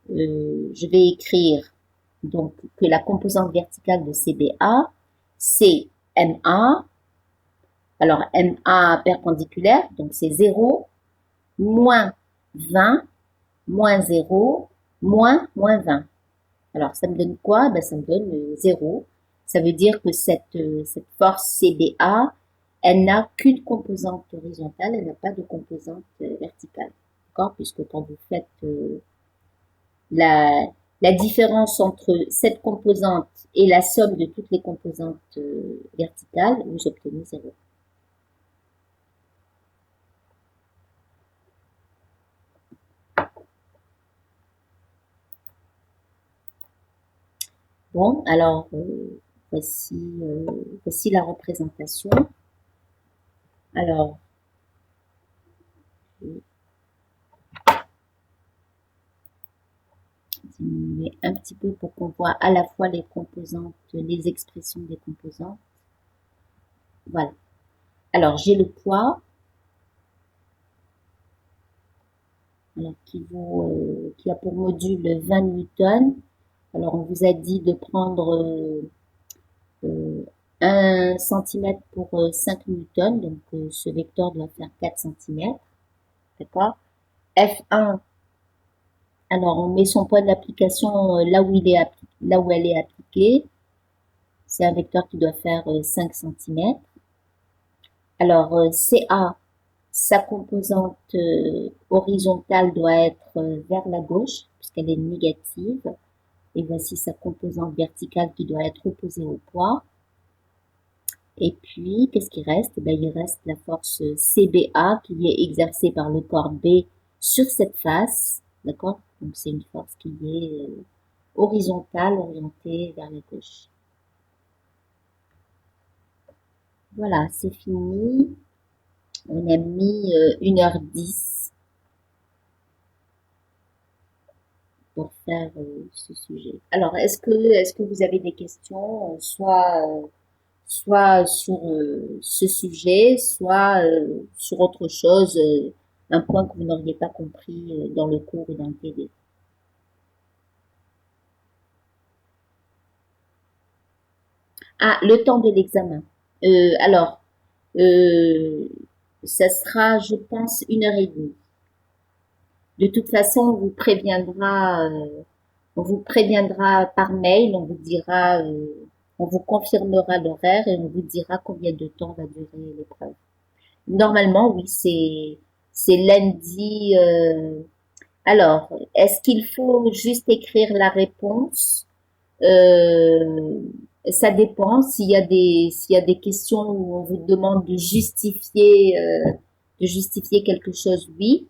je vais écrire donc que la composante verticale de CBA, c'est MA. Alors, MA perpendiculaire, donc c'est 0, moins 20, moins 0, moins 20. Alors, ça me donne quoi? Ben, ça me donne 0. Ça veut dire que cette force CBA, elle n'a qu'une composante horizontale, elle n'a pas de composante verticale. D'accord? Puisque quand vous faites la, la différence entre cette composante et la somme de toutes les composantes verticales, vous obtenez 0. Bon, alors voici la représentation. Alors, diminuer un petit peu pour qu'on voit à la fois les composantes, les expressions des composantes. Voilà. Alors, j'ai le poids, alors, qui a pour module 20 newtons. Alors, on vous a dit de prendre 1 cm pour 5 newtons, donc ce vecteur doit faire 4 cm. D'accord? F1, alors on met son point d'application là où elle est appliquée. C'est un vecteur qui doit faire 5 cm. Alors CA, sa composante horizontale doit être vers la gauche, puisqu'elle est négative. Et voici sa composante verticale qui doit être opposée au poids. Et puis, qu'est-ce qui reste? Ben, il reste la force CBA qui est exercée par le corps B sur cette face. D'accord? Donc, c'est une force qui est horizontale, orientée vers la gauche. Voilà, c'est fini. On a mis 1h10 pour faire ce sujet. Alors, est-ce que vous avez des questions, soit sur ce sujet, soit sur autre chose, un point que vous n'auriez pas compris dans le cours ou dans le TD. Ah, le temps de l'examen. Alors, euh, ça sera, je pense, 1h30. De toute façon, on vous préviendra par mail, on vous confirmera l'horaire et on vous dira combien de temps va durer l'épreuve. Normalement, oui, c'est lundi. Alors, est-ce qu'il faut juste écrire la réponse? Euh, Ça dépend. S'il y a des questions où on vous demande de justifier quelque chose, oui.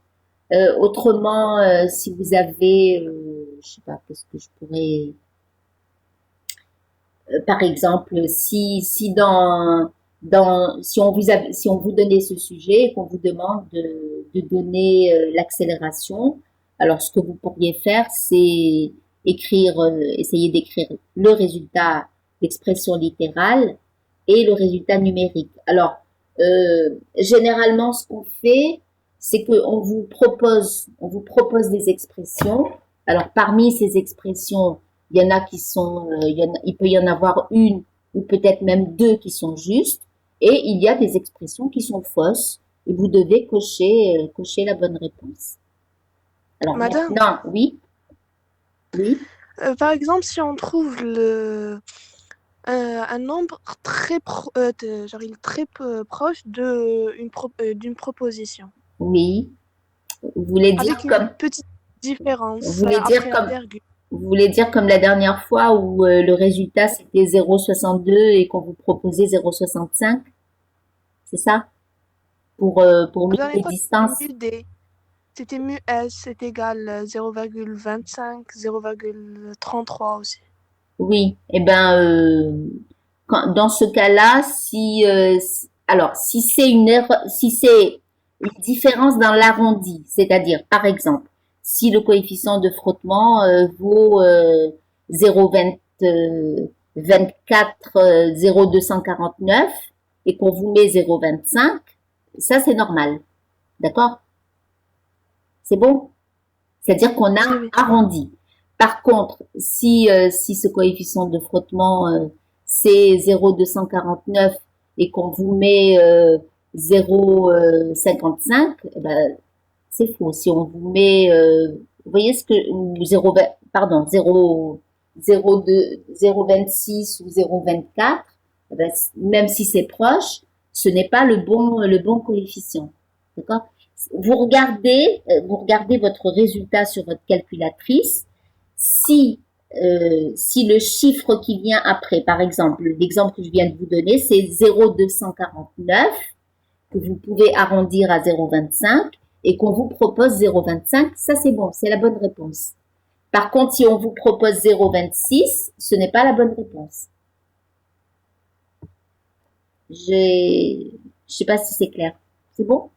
Autrement, si vous avez, je sais pas, qu'est-ce que je pourrais, par exemple, si on vous donnait ce sujet et qu'on vous demande de donner l'accélération, alors ce que vous pourriez faire, c'est essayer d'écrire le résultat d'expression littérale et le résultat numérique. Alors, généralement, ce qu'on fait, c'est on vous propose des expressions. Alors, parmi ces expressions, il y en a qui sont, il peut y en avoir une ou peut-être même deux qui sont justes, et il y a des expressions qui sont fausses, et vous devez cocher la bonne réponse. Alors Madame, maintenant, oui, oui, par exemple, si on trouve un nombre genre il est très proche d'une proposition, oui. Vous voulez dire avec une comme, petite vous différence voulez dire après la comme, virgule. vous voulez dire comme la dernière fois où le résultat c'était 0,62 et qu'on vous proposait 0,65, c'est ça? Pour La l'unité dernière de fois, c'était distance? mu D. C'était mu S est égal 0,25, 0,33 aussi. Oui, eh ben, dans ce cas-là, alors si c'est une erreur, si c'est une différence dans l'arrondi, c'est-à-dire par exemple, si le coefficient de frottement vaut 0,24, 0,249 et qu'on vous met 0,25, ça c'est normal. D'accord? C'est bon? C'est-à-dire qu'on a Oui, oui. arrondi. Par contre, si ce coefficient de frottement c'est 0,249 et qu'on vous met 0,55, ben, c'est faux. Si on vous met, vous voyez ce que 0, pardon, 0,2, 0,26 ou 0,24, ben, même si c'est proche, ce n'est pas le bon coefficient. D'accord? Vous regardez votre résultat sur votre calculatrice. Si le chiffre qui vient après, par exemple, l'exemple que je viens de vous donner, c'est 0,249, que vous pouvez arrondir à 0,25 et qu'on vous propose 0,25, ça c'est bon, c'est la bonne réponse. Par contre, si on vous propose 0,26, ce n'est pas la bonne réponse. Je sais pas si c'est clair. C'est bon?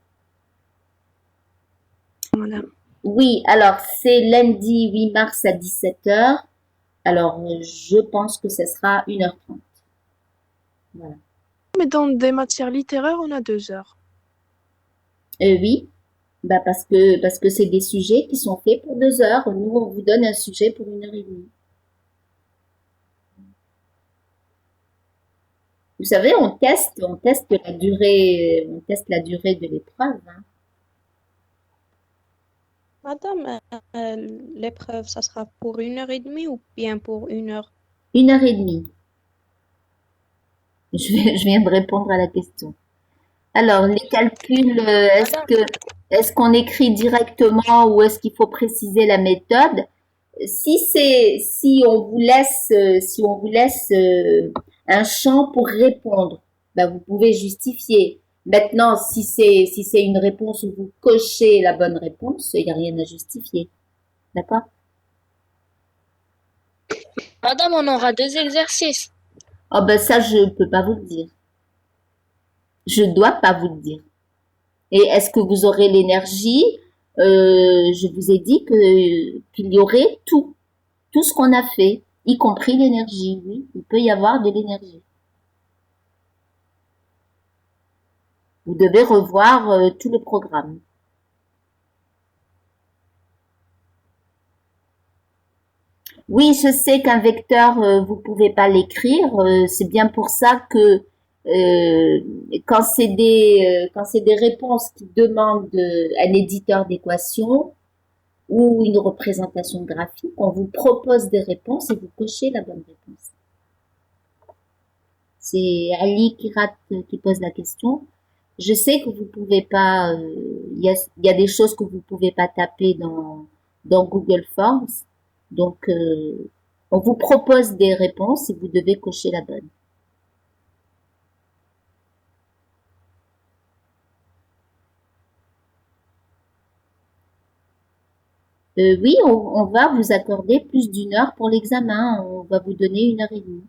Madame. Oui, alors c'est lundi 8 mars à 17h. Alors, je pense que ce sera 1h30. Voilà. Mais dans des matières littéraires, on a 2 heures. Oui, bah parce que c'est des sujets qui sont faits pour 2 heures. Nous, on vous donne un sujet pour 1h30. Vous savez, on teste la durée de l'épreuve. Hein. Madame, l'épreuve, ça sera pour 1h30 ou bien pour 1 heure? 1h30. Je viens de répondre à la question. Alors, les calculs, Madame, est-ce qu'on écrit directement ou est-ce qu'il faut préciser la méthode? Si on vous laisse un champ pour répondre, ben vous pouvez justifier. Maintenant, si c'est une réponse où vous cochez la bonne réponse, il n'y a rien à justifier. D'accord? Madame, on aura 2 exercices. Oh ben ça, je peux pas vous le dire. Je dois pas vous le dire. Et est-ce que vous aurez l'énergie? Je vous ai dit qu'il y aurait tout ce qu'on a fait, y compris l'énergie. Oui, il peut y avoir de l'énergie. Vous devez revoir tout le programme. Oui, je sais qu'un vecteur, vous pouvez pas l'écrire. C'est bien pour ça que quand c'est des réponses qui demandent un éditeur d'équations ou une représentation graphique, on vous propose des réponses et vous cochez la bonne réponse. C'est Ali Kirat qui pose la question. Je sais que vous pouvez pas, il y a des choses que vous pouvez pas taper dans Google Forms. Donc, on vous propose des réponses et vous devez cocher la bonne. Oui, on va vous accorder plus d'1 heure pour l'examen. On va vous donner 1h30.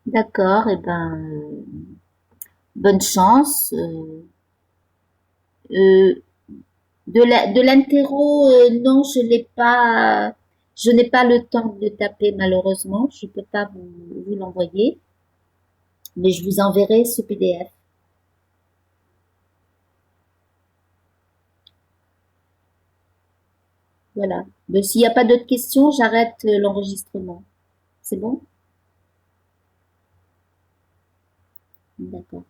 D'accord, et ben, bonne chance. Euh, de l'interro, non, je n'ai pas le temps de taper malheureusement. Je peux pas vous l'envoyer, mais je vous enverrai ce PDF. Voilà. Mais s'il n'y a pas d'autres questions, j'arrête l'enregistrement. C'est bon? D'accord.